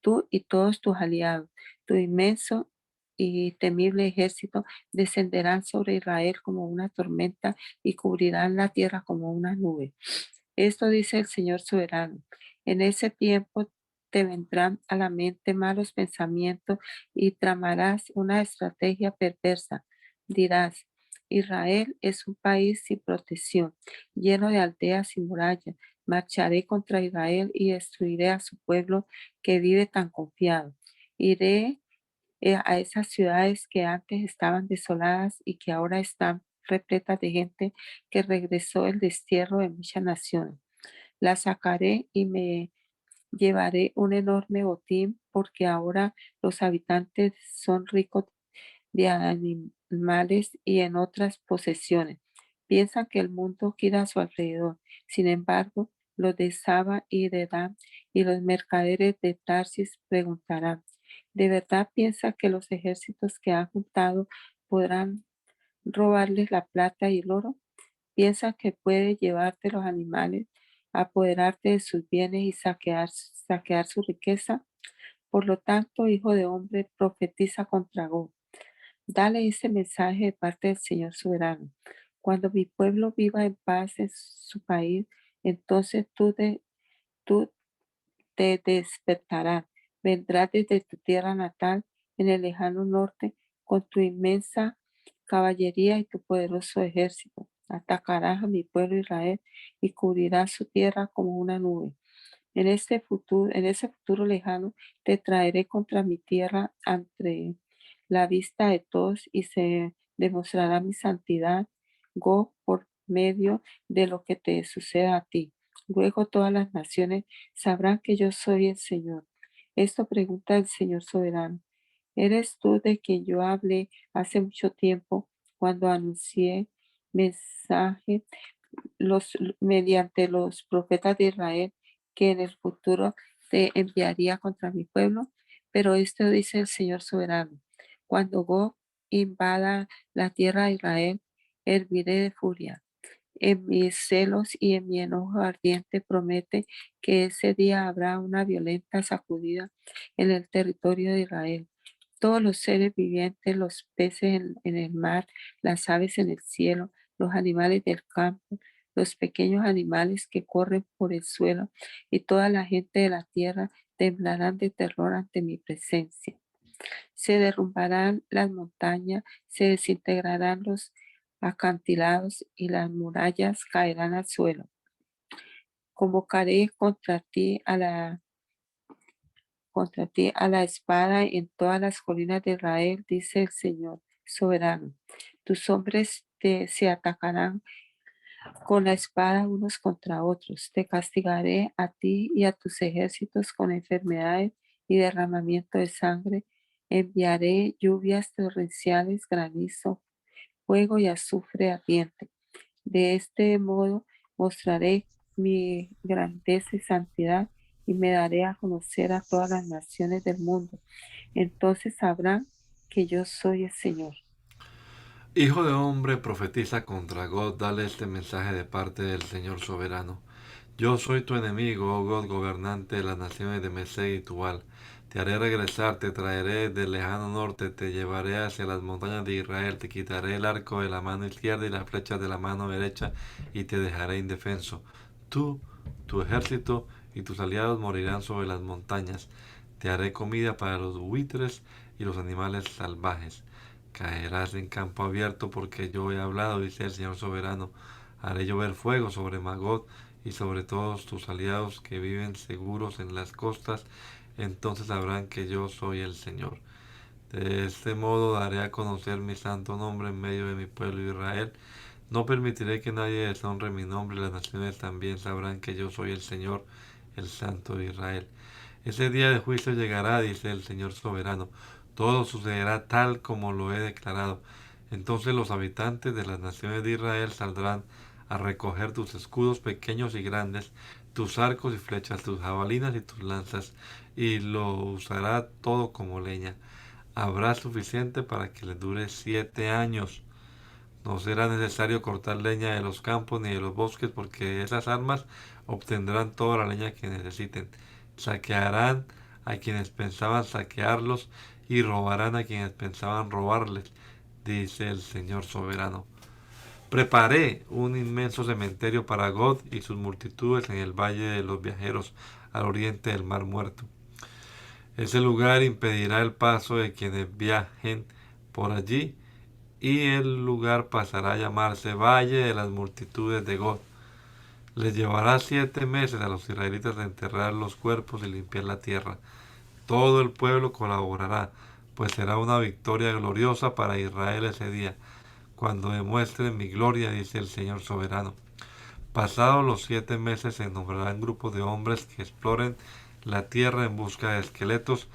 Speaker 2: Tú y todos tus aliados, tu inmenso y temible ejército descenderán sobre Israel como una tormenta y cubrirán la tierra como una nube. Esto dice el Señor soberano. En ese tiempo te vendrán a la mente malos pensamientos y tramarás una estrategia perversa. Dirás, Israel es un país sin protección, lleno de aldeas y murallas. Marcharé contra Israel y destruiré a su pueblo que vive tan confiado. Iré a esas ciudades que antes estaban desoladas y que ahora están repletas de gente que regresó del destierro de muchas naciones. La sacaré y me llevaré un enorme botín porque ahora los habitantes son ricos de animales y en otras posesiones. Piensan que el mundo gira a su alrededor. Sin embargo, los de Saba y de Dan y los mercaderes de Tarsis preguntarán, ¿de verdad piensa que los ejércitos que han juntado podrán robarles la plata y el oro? ¿Piensa que puede llevarte los animales, apoderarte de sus bienes y saquear su riqueza? Por lo tanto, hijo de hombre, profetiza contra Gog. Dale ese mensaje de parte del Señor soberano. Cuando mi pueblo viva en paz en su país, entonces tú te despertarás. Vendrás desde tu tierra natal en el lejano norte con tu inmensa caballería y tu poderoso ejército. Atacarás a mi pueblo Israel y cubrirás su tierra como una nube. En ese futuro lejano, te traeré contra mi tierra ante la vista de todos y se demostrará mi santidad, por medio de lo que te suceda a ti. Luego todas las naciones sabrán que yo soy el Señor. Esto pregunta el Señor soberano. ¿Eres tú de quien yo hablé hace mucho tiempo cuando anuncié mensaje mediante los profetas de Israel que en el futuro te enviaría contra mi pueblo? Pero esto dice el Señor soberano. Cuando Gog invada la tierra de Israel, herviré de furia. En mis celos y en mi enojo ardiente promete que ese día habrá una violenta sacudida en el territorio de Israel. Todos los seres vivientes, los peces en el mar, las aves en el cielo, los animales del campo, los pequeños animales que corren por el suelo y toda la gente de la tierra temblarán de terror ante mi presencia. Se derrumbarán las montañas, se desintegrarán los acantilados y las murallas caerán al suelo. Convocaré contra ti a la espada en todas las colinas de Israel, dice el Señor soberano. Tus hombres se atacarán con la espada unos contra otros. Te castigaré a ti y a tus ejércitos con enfermedades y derramamiento de sangre. Enviaré lluvias torrenciales, granizo, fuego y azufre ardiente. De este modo mostraré mi grandeza y santidad y me daré a conocer a todas las naciones del mundo. Entonces sabrán que yo soy el Señor.
Speaker 1: Hijo de hombre, profetiza contra God, dale este mensaje de parte del Señor soberano. Yo soy tu enemigo, oh God, gobernante de las naciones de Mesec y Tubal. Te haré regresar, te traeré del lejano norte, te llevaré hacia las montañas de Israel, te quitaré el arco de la mano izquierda y las flechas de la mano derecha, y te dejaré indefenso. Tú, tu ejército y tus aliados morirán sobre las montañas. Te haré comida para los buitres y los animales salvajes. caerás en campo abierto, porque yo he hablado, dice el Señor soberano. Haré llover fuego sobre Magog y sobre todos tus aliados que viven seguros en las costas. Entonces sabrán que yo soy el Señor. De este modo daré a conocer mi santo nombre en medio de mi pueblo Israel. No permitiré que nadie deshonre mi nombre. Las naciones también sabrán que yo soy el Señor, el Santo de Israel. Ese día de juicio llegará, dice el Señor soberano. Todo sucederá tal como lo he declarado. Entonces los habitantes de las naciones de Israel saldrán a recoger tus escudos pequeños y grandes, tus arcos y flechas, tus jabalinas y tus lanzas, y lo usará todo como leña. Habrá suficiente para que les dure 7 años. No será necesario cortar leña de los campos ni de los bosques, porque esas armas obtendrán toda la leña que necesiten. Saquearán a quienes pensaban saquearlos y robarán a quienes pensaban robarles, dice el Señor soberano. Preparé un inmenso cementerio para Gog y sus multitudes en el valle de los viajeros, al oriente del mar muerto. Ese lugar impedirá el paso de quienes viajen por allí, y el lugar pasará a llamarse Valle de las Multitudes de Gog. Les llevará 7 meses a los israelitas de enterrar los cuerpos y limpiar la tierra. Todo el pueblo colaborará, pues será una victoria gloriosa para Israel ese día, cuando demuestren mi gloria, dice el Señor soberano. Pasados los 7 meses se nombrarán grupos de hombres que exploren la tierra en busca de esqueletos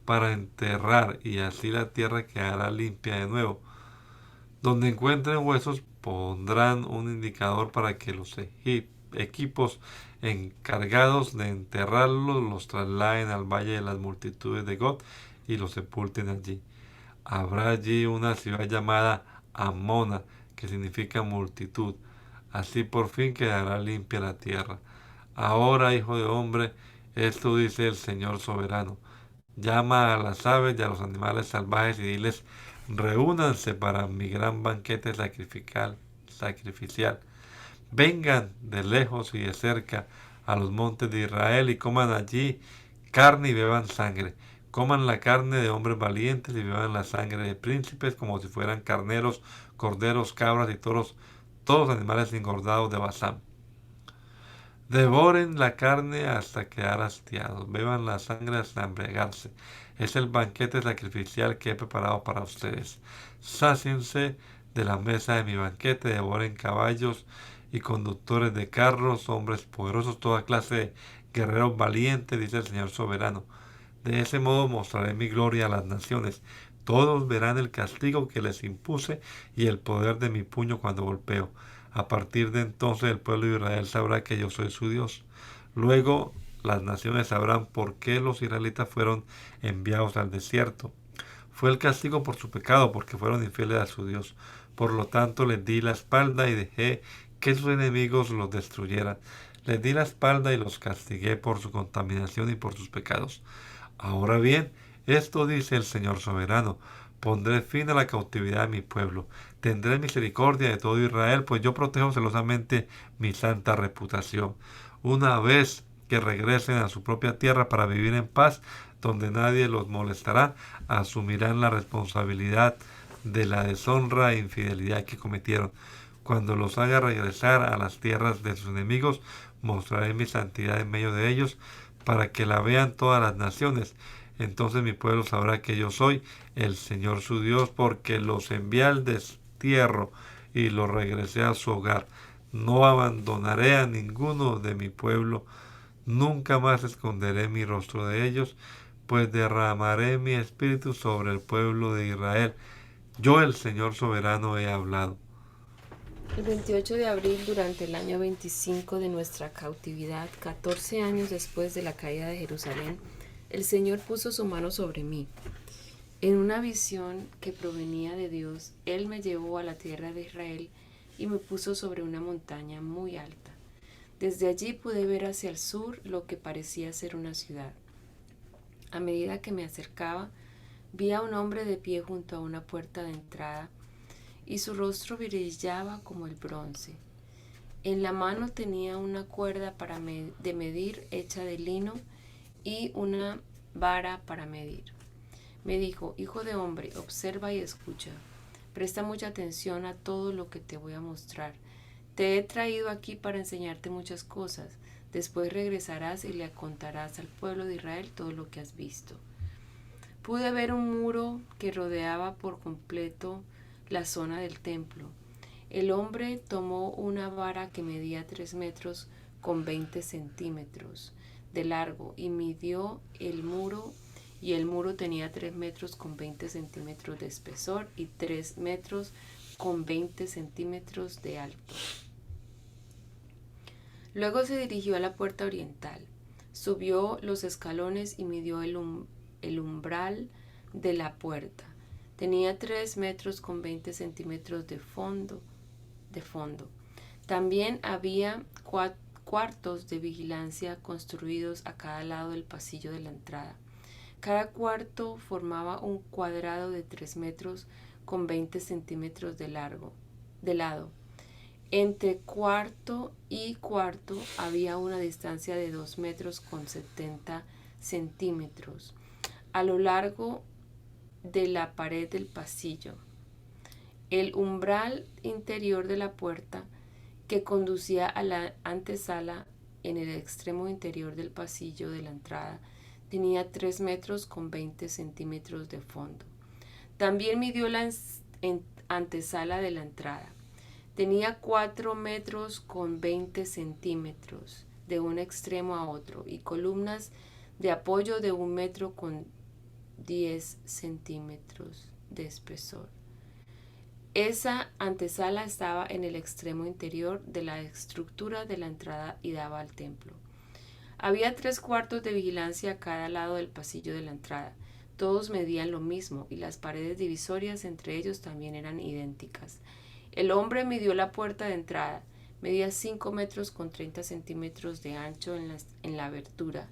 Speaker 1: para enterrar, y así la tierra quedará limpia de nuevo. Donde encuentren huesos pondrán un indicador para que los equipos encargados de enterrarlos los trasladen al valle de las multitudes de Gog y los sepulten allí. Habrá allí una ciudad llamada Amona, que significa multitud. Así por fin quedará limpia la tierra. Ahora, hijo de hombre, esto dice el Señor soberano. Llama a las aves y a los animales salvajes y diles: reúnanse para mi gran banquete sacrificial. Vengan de lejos y de cerca a los montes de Israel y coman allí carne y beban sangre. Coman la carne de hombres valientes y beban la sangre de príncipes, como si fueran carneros, corderos, cabras y toros, todos animales engordados de Basán. Devoren la carne hasta quedar hastiados, beban la sangre hasta embriagarse. Es el banquete sacrificial que he preparado para ustedes. Sáciense de la mesa de mi banquete, devoren caballos y conductores de carros, hombres poderosos, toda clase de guerreros valientes, dice el Señor soberano. De ese modo mostraré mi gloria a las naciones. Todos verán el castigo que les impuse y el poder de mi puño cuando golpeo. A partir de entonces el pueblo de Israel sabrá que yo soy su Dios. Luego las naciones sabrán por qué los israelitas fueron enviados al desierto. Fue el castigo por su pecado, porque fueron infieles a su Dios. Por lo tanto les di la espalda y dejé que sus enemigos los destruyeran. Les di la espalda y los castigué por su contaminación y por sus pecados. Ahora bien, esto dice el Señor soberano: pondré fin a la cautividad de mi pueblo. Tendré misericordia de todo Israel, pues yo protejo celosamente mi santa reputación. Una vez que regresen a su propia tierra para vivir en paz, donde nadie los molestará, asumirán la responsabilidad de la deshonra e infidelidad que cometieron. Cuando los haga regresar a las tierras de sus enemigos, mostraré mi santidad en medio de ellos, para que la vean todas las naciones. Entonces mi pueblo sabrá que yo soy el Señor su Dios, porque los envié al destierro y los regresé a su hogar. No abandonaré a ninguno de mi pueblo, nunca más esconderé mi rostro de ellos, pues derramaré mi espíritu sobre el pueblo de Israel. Yo, el Señor soberano, he hablado.
Speaker 3: El 28 de abril, durante el año 25 de nuestra cautividad, 14 años después de la caída de Jerusalén, el Señor puso su mano sobre mí. En una visión que provenía de Dios, Él me llevó a la tierra de Israel y me puso sobre una montaña muy alta. Desde allí pude ver hacia el sur lo que parecía ser una ciudad. A medida que me acercaba, vi a un hombre de pie junto a una puerta de entrada, y su rostro brillaba como el bronce. En la mano tenía una cuerda de medir hecha de lino y una vara para medir. Me dijo: hijo de hombre, observa y escucha. Presta mucha atención a todo lo que te voy a mostrar. Te he traído aquí para enseñarte muchas cosas. Después regresarás y le contarás al pueblo de Israel todo lo que has visto. Pude ver un muro que rodeaba por completo la zona del templo. El hombre tomó una vara que medía 3 metros con 20 centímetros de largo y midió el muro, y el muro tenía 3 metros con 20 centímetros de espesor y 3 metros con 20 centímetros de alto. Luego se dirigió a la puerta oriental, subió los escalones y midió el umbral de la puerta. Tenía 3 metros con 20 centímetros de fondo. También había cuartos de vigilancia construidos a cada lado del pasillo de la entrada. Cada cuarto formaba un cuadrado de 3 metros con 20 centímetros de lado. Entre cuarto y cuarto había una distancia de 2 metros con 70 centímetros a lo largo de la pared del pasillo. El umbral interior de la puerta que conducía a la antesala en el extremo interior del pasillo de la entrada tenía 3 metros con 20 centímetros de fondo. También midió la antesala de la entrada. Tenía 4 metros con 20 centímetros de un extremo a otro y columnas de apoyo de 1 metro con 10 centímetros de espesor. Esa antesala estaba en el extremo interior de la estructura de la entrada y daba al templo. Había 3 cuartos de vigilancia a cada lado del pasillo de la entrada. Todos medían lo mismo y las paredes divisorias entre ellos también eran idénticas. El hombre midió la puerta de entrada. Medía 5 metros con 30 centímetros de ancho en la abertura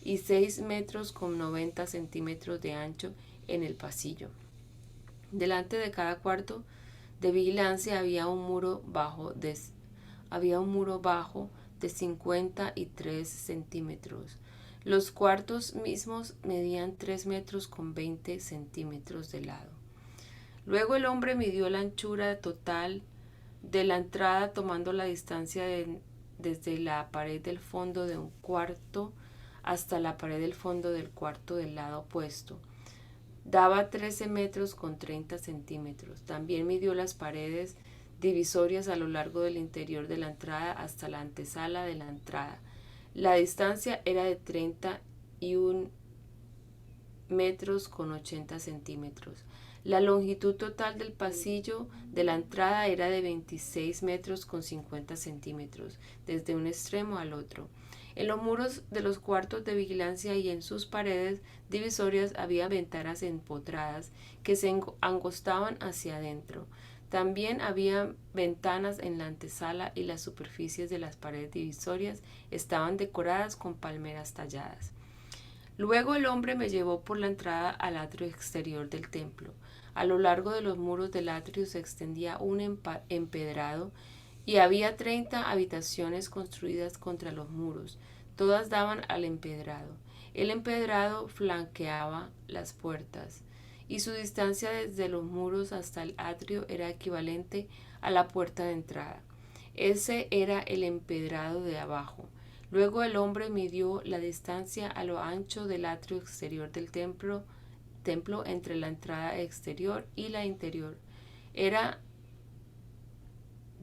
Speaker 3: y 6 metros con 90 centímetros de ancho en el pasillo. Delante de cada cuarto de vigilancia había un muro bajo de 53 centímetros. Los cuartos mismos medían 3 metros con 20 centímetros de lado. Luego el hombre midió la anchura total de la entrada tomando la distancia desde la pared del fondo de un cuarto hasta la pared del fondo del cuarto del lado opuesto. Daba 13 metros con 30 centímetros. También midió las paredes divisorias a lo largo del interior de la entrada hasta la antesala de la entrada. La distancia era de 31 metros con 80 centímetros. La longitud total del pasillo de la entrada era de 26 metros con 50 centímetros, desde un extremo al otro. En los muros de los cuartos de vigilancia y en sus paredes divisorias había ventanas empotradas que se angostaban hacia adentro. También había ventanas en la antesala y las superficies de las paredes divisorias estaban decoradas con palmeras talladas. Luego el hombre me llevó por la entrada al atrio exterior del templo. A lo largo de los muros del atrio se extendía un empedrado y había 30 habitaciones construidas contra los muros. Todas daban al empedrado. El empedrado flanqueaba las puertas y su distancia desde los muros hasta el atrio era equivalente a la puerta de entrada. Ese era el empedrado de abajo. Luego el hombre midió la distancia a lo ancho del atrio exterior del templo entre la entrada exterior y la interior. Era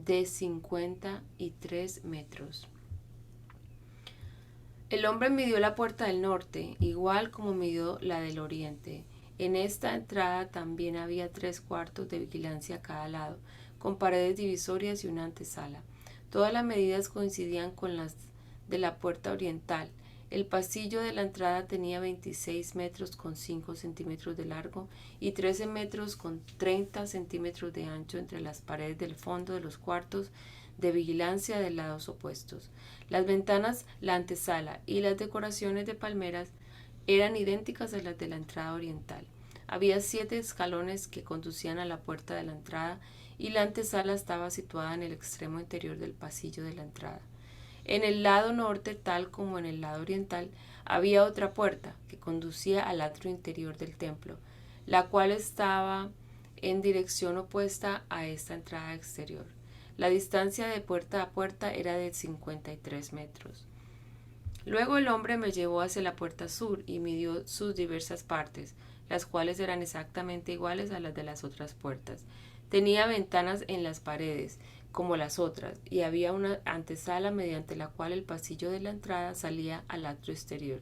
Speaker 3: de 53 metros. El hombre midió la puerta del norte, igual como midió la del oriente. En esta entrada también había 3 cuartos de vigilancia a cada lado, con paredes divisorias y una antesala. Todas las medidas coincidían con las de la puerta oriental. El pasillo de la entrada tenía 26 metros con 5 centímetros de largo y 13 metros con 30 centímetros de ancho entre las paredes del fondo de los cuartos de vigilancia de lados opuestos. Las ventanas, la antesala y las decoraciones de palmeras eran idénticas a las de la entrada oriental. Había 7 escalones que conducían a la puerta de la entrada y la antesala estaba situada en el extremo interior del pasillo de la entrada. En el lado norte, tal como en el lado oriental, había otra puerta que conducía al atrio interior del templo, la cual estaba en dirección opuesta a esta entrada exterior. La distancia de puerta a puerta era de 53 metros. Luego el hombre me llevó hacia la puerta sur y midió sus diversas partes, las cuales eran exactamente iguales a las de las otras puertas. Tenía ventanas en las paredes, como las otras, y había una antesala mediante la cual el pasillo de la entrada salía al atrio exterior.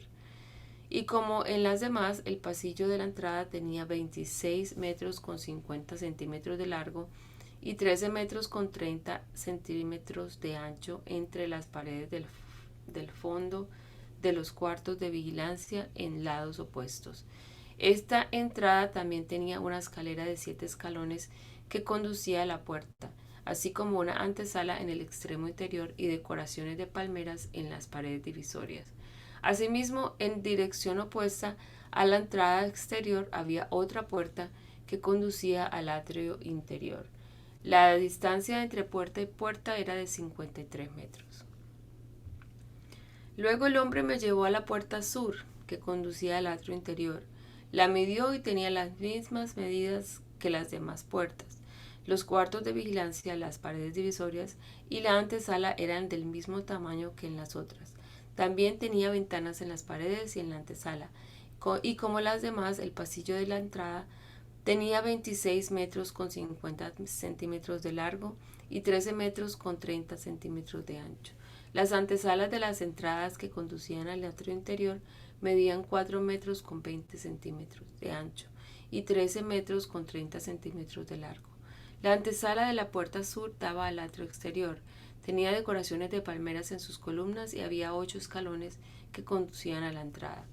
Speaker 3: Y como en las demás, el pasillo de la entrada tenía 26 metros con 50 centímetros de largo y 13 metros con 30 centímetros de ancho entre las paredes del fondo de los cuartos de vigilancia en lados opuestos. Esta entrada también tenía una escalera de 7 escalones que conducía a la puerta, así como una antesala en el extremo interior y decoraciones de palmeras en las paredes divisorias. Asimismo, en dirección opuesta a la entrada exterior había otra puerta que conducía al atrio interior. La distancia entre puerta y puerta era de 53 metros. Luego el hombre me llevó a la puerta sur, que conducía al atrio interior. La midió y tenía las mismas medidas que las demás puertas. Los cuartos de vigilancia, las paredes divisorias y la antesala eran del mismo tamaño que en las otras. También tenía ventanas en las paredes y en la antesala, y como las demás, el pasillo de la entrada tenía 26 metros con 50 centímetros de largo y 13 metros con 30 centímetros de ancho. Las antesalas de las entradas que conducían al atrio interior medían 4 metros con 20 centímetros de ancho y 13 metros con 30 centímetros de largo. La antesala de la puerta sur daba al atrio exterior. Tenía decoraciones de palmeras en sus columnas y había 8 escalones que conducían a la entrada.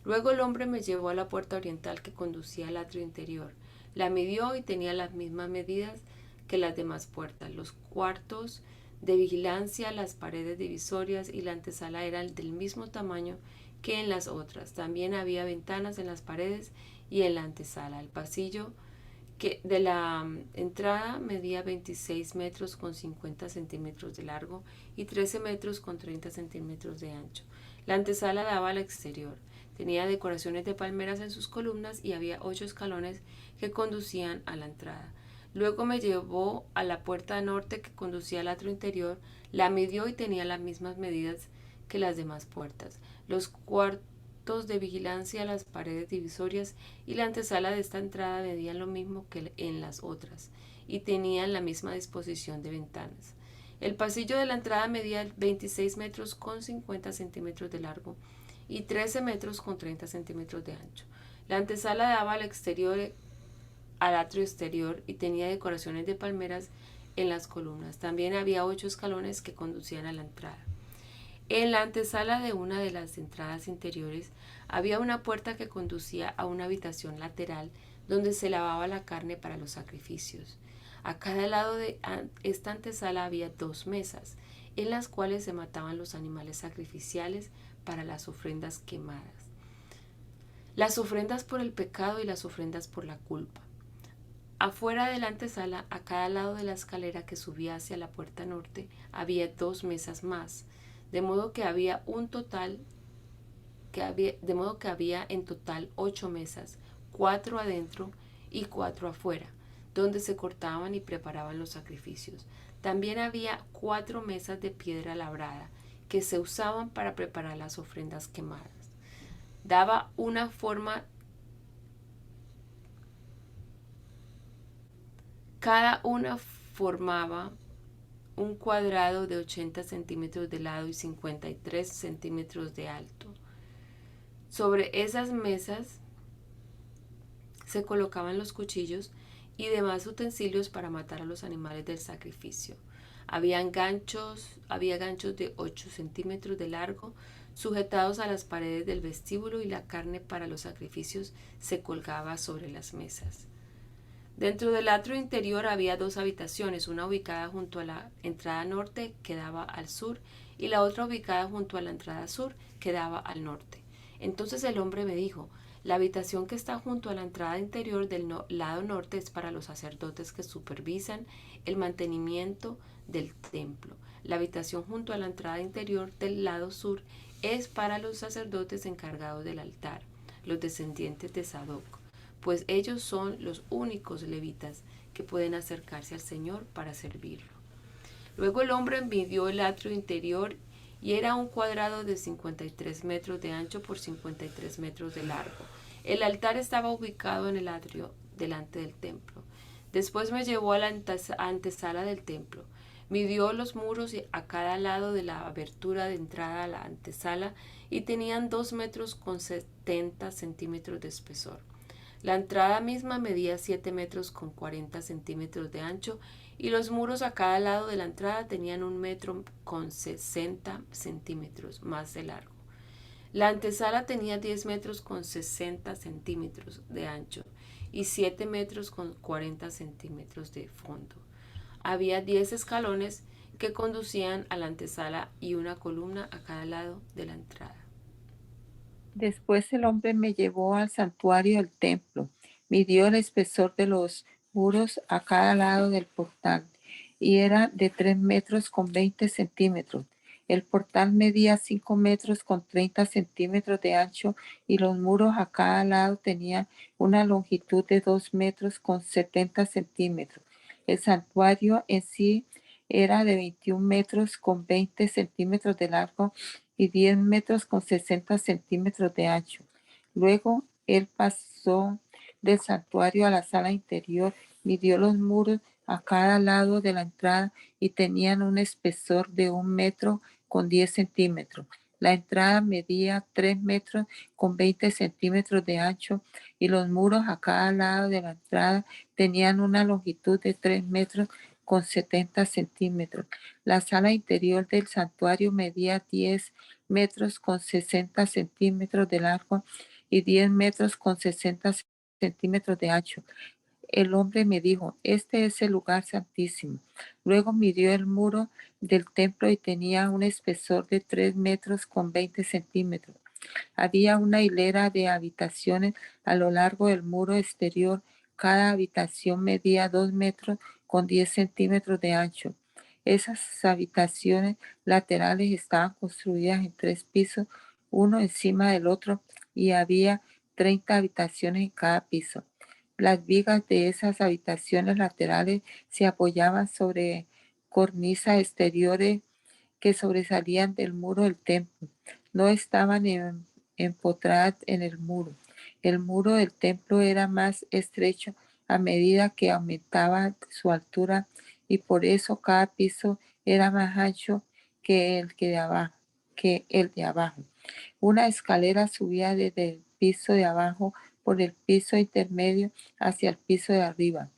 Speaker 3: Luego el hombre me llevó a la puerta oriental que conducía al atrio interior. La midió y tenía las mismas medidas que las demás puertas. Los cuartos de vigilancia, las paredes divisorias y la antesala eran del mismo tamaño que en las otras. También había ventanas en las paredes y en la antesala. El pasillo que de la entrada medía 26 metros con 50 centímetros de largo y 13 metros con 30 centímetros de ancho. La antesala daba al exterior. Tenía decoraciones de palmeras en sus columnas y había 8 escalones que conducían a la entrada. Luego me llevó a la puerta norte que conducía al atrio interior, la midió y tenía las mismas medidas que las demás puertas. Los cuartos de vigilancia, las paredes divisorias y la antesala de esta entrada medían lo mismo que en las otras y tenían la misma disposición de ventanas. El pasillo de la entrada medía 26 metros con 50 centímetros de largo y 13 metros con 30 centímetros de ancho. La antesala daba al exterior, al atrio exterior y tenía decoraciones de palmeras en las columnas. También había 8 escalones que conducían a la entrada. En la antesala de una de las entradas interiores había una puerta que conducía a una habitación lateral donde se lavaba la carne para los sacrificios. A cada lado de esta antesala había 2 mesas, en las cuales se mataban los animales sacrificiales para las ofrendas quemadas, las ofrendas por el pecado y las ofrendas por la culpa. Afuera de la antesala, a cada lado de la escalera que subía hacia la puerta norte, había 2 mesas más, de modo que había en total 8 mesas, 4 adentro y 4 afuera, donde se cortaban y preparaban los sacrificios. También había 4 mesas de piedra labrada que se usaban para preparar las ofrendas quemadas. Daba una forma. Cada una formaba un cuadrado de 80 centímetros de lado y 53 centímetros de alto. Sobre esas mesas se colocaban los cuchillos y demás utensilios para matar a los animales del sacrificio. Había ganchos de 8 centímetros de largo sujetados a las paredes del vestíbulo y la carne para los sacrificios se colgaba sobre las mesas. Dentro del atrio interior había 2 habitaciones, una ubicada junto a la entrada norte que daba al sur y la otra ubicada junto a la entrada sur que daba al norte. Entonces el hombre me dijo, la habitación que está junto a la entrada interior del lado norte es para los sacerdotes que supervisan el mantenimiento del templo. La habitación junto a la entrada interior del lado sur es para los sacerdotes encargados del altar, los descendientes de Sadoc. pues ellos son los únicos levitas que pueden acercarse al Señor para servirlo. Luego el hombre midió el atrio interior y era un cuadrado de 53 metros de ancho por 53 metros de largo. El altar estaba ubicado en el atrio delante del templo. Después me llevó a la antesala del templo. Midió los muros a cada lado de la abertura de entrada a la antesala y tenían 2 metros con 70 centímetros de espesor. La entrada misma medía 7 metros con 40 centímetros de ancho y los muros a cada lado de la entrada tenían 1 metro con 60 centímetros más de largo. La antesala tenía 10 metros con 60 centímetros de ancho y 7 metros con 40 centímetros de fondo. Había 10 escalones que conducían a la antesala y una columna a cada lado de la entrada.
Speaker 2: Después el hombre me llevó al santuario del templo, midió el espesor de los muros a cada lado del portal y era de 3 metros con 20 centímetros. El portal medía 5 metros con 30 centímetros de ancho y los muros a cada lado tenían una longitud de 2 metros con 70 centímetros. El santuario en sí era de 21 metros con 20 centímetros de largo y 10 metros con 60 centímetros de ancho. Luego él pasó del santuario a la sala interior, midió los muros a cada lado de la entrada y tenían un espesor de 1 metro con 10 centímetros. La entrada medía 3 metros con 20 centímetros de ancho y los muros a cada lado de la entrada tenían una longitud de 3 metros con 70 centímetros. La sala interior del santuario medía 10 metros con 60 centímetros de largo y 10 metros con 60 centímetros de ancho. El hombre me dijo, este es el lugar santísimo. Luego midió el muro del templo y tenía un espesor de 3 metros con 20 centímetros. Había una hilera de habitaciones a lo largo del muro exterior. Cada habitación medía 2 metros con 10 centímetros de ancho. Esas habitaciones laterales estaban construidas en 3 pisos, uno encima del otro, y había 30 habitaciones en cada piso. Las vigas de esas habitaciones laterales se apoyaban sobre cornisas exteriores que sobresalían del muro del templo. No estaban empotradas en el muro. El muro del templo era más estrecho a medida que aumentaba su altura y por eso cada piso era más ancho que el de abajo. Una escalera subía desde el piso de abajo por el piso intermedio hacia el piso de arriba.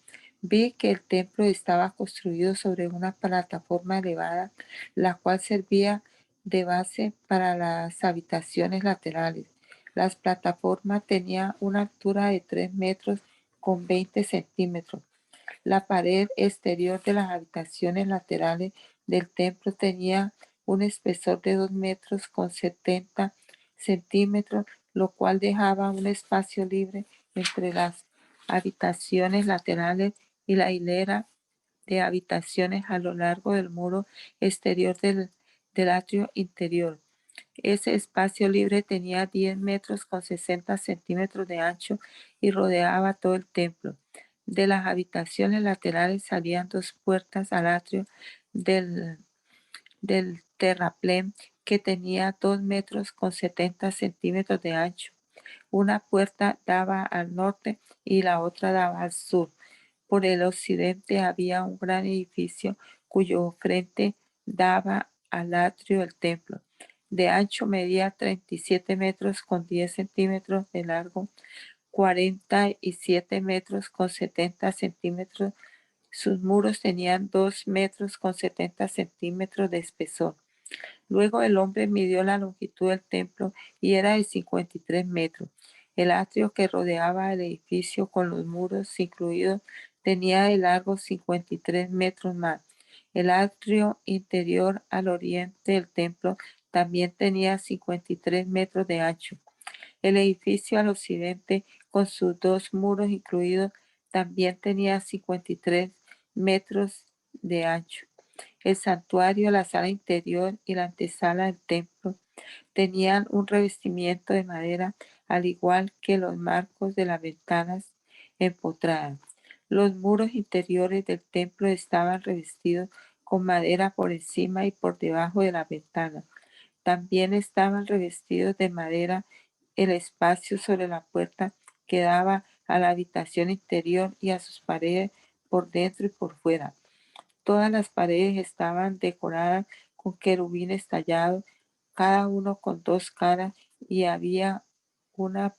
Speaker 2: Vi que el templo estaba construido sobre una plataforma elevada, la cual servía de base para las habitaciones laterales. Las plataformas tenían una altura de 3 metros con 20 centímetros. La pared exterior de las habitaciones laterales del templo tenía un espesor de 2 metros con 70 centímetros, lo cual dejaba un espacio libre entre las habitaciones laterales y la hilera de habitaciones a lo largo del muro exterior del atrio interior. Ese espacio libre tenía 10 metros con 60 centímetros de ancho y rodeaba todo el templo. De las habitaciones laterales salían 2 puertas al atrio del, del terraplén que tenía 2 metros con 70 centímetros de ancho. Una puerta daba al norte y la otra daba al sur. Por el occidente había un gran edificio cuyo frente daba al atrio del templo. De ancho medía 37 metros con 10 centímetros de largo, 47 metros con 70 centímetros. Sus muros tenían 2 metros con 70 centímetros de espesor. Luego el hombre midió la longitud del templo y era de 53 metros. El atrio que rodeaba el edificio con los muros incluidos tenía de largo 53 metros más. El atrio interior al oriente del templo también tenía 53 metros de ancho. El edificio al occidente, con sus 2 muros incluidos, también tenía 53 metros de ancho. El santuario, la sala interior y la antesala del templo tenían un revestimiento de madera al igual que los marcos de las ventanas empotradas. Los muros interiores del templo estaban revestidos con madera por encima y por debajo de la ventana. También estaban revestidos de madera el espacio sobre la puerta que daba a la habitación interior y a sus paredes por dentro y por fuera. Todas las paredes estaban decoradas con querubines tallados, cada uno con dos caras, y había una,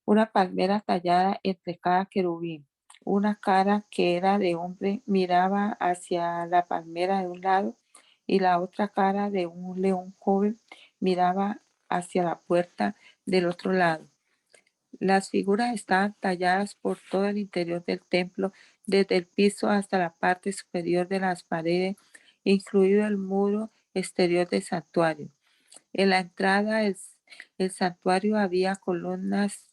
Speaker 2: una palmera tallada entre cada querubín. Una cara que era de hombre miraba hacia la palmera de un lado y la otra cara de un león joven miraba hacia la puerta del otro lado. Las figuras estaban talladas por todo el interior del templo, desde el piso hasta la parte superior de las paredes, incluido el muro exterior del santuario. En la entrada del santuario había columnas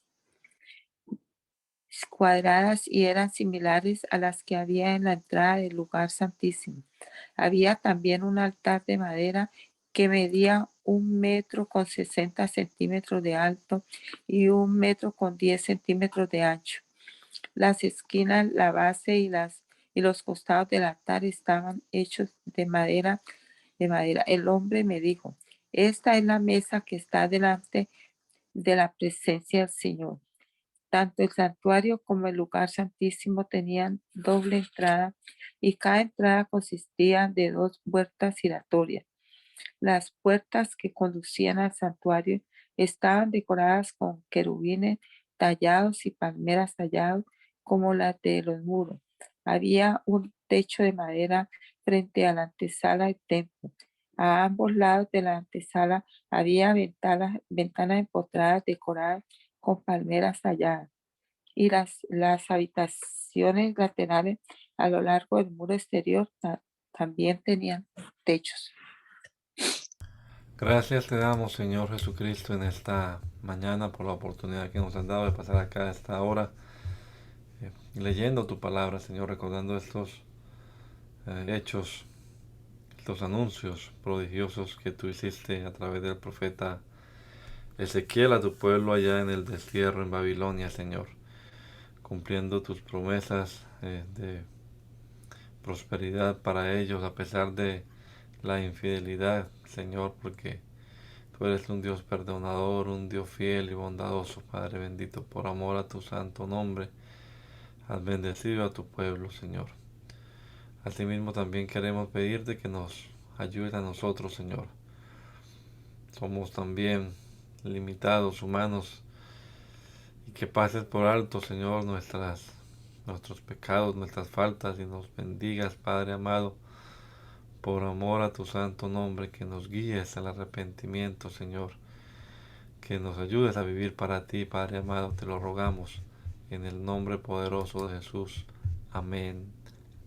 Speaker 2: cuadradas y eran similares a las que había en la entrada del lugar santísimo. Había también un altar de madera que medía 1 metro con 60 centímetros de alto y 1 metro con 10 centímetros de ancho. Las esquinas, la base y los costados del altar estaban hechos de madera. El hombre me dijo: esta es la mesa que está delante de la presencia del Señor. Tanto el santuario como el lugar santísimo tenían doble entrada y cada entrada consistía de 2 puertas giratorias. Las puertas que conducían al santuario estaban decoradas con querubines tallados y palmeras talladas como las de los muros. Había un techo de madera frente a la antesala del templo. A ambos lados de la antesala había ventanas empotradas decoradas con palmeras talladas, y las habitaciones laterales a lo largo del muro exterior también tenían techos.
Speaker 1: Gracias te damos, Señor Jesucristo, en esta mañana por la oportunidad que nos han dado de pasar acá a esta hora, leyendo tu palabra, Señor, recordando estos hechos, estos anuncios prodigiosos que tú hiciste a través del profeta Ezequiel a tu pueblo allá en el destierro en Babilonia, Señor, cumpliendo tus promesas de prosperidad para ellos a pesar de la infidelidad, Señor, porque tú eres un Dios perdonador, un Dios fiel y bondadoso, Padre bendito, por amor a tu santo nombre. Has bendecido a tu pueblo, Señor. Asimismo también queremos pedirte que nos ayudes a nosotros, Señor. Somos también limitados, humanos, y que pases por alto, Señor, nuestros pecados, nuestras faltas, y nos bendigas, Padre amado, por amor a tu santo nombre, que nos guíes al arrepentimiento, Señor, que nos ayudes a vivir para ti, Padre amado, te lo rogamos, en el nombre poderoso de Jesús. Amén.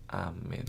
Speaker 1: Amén.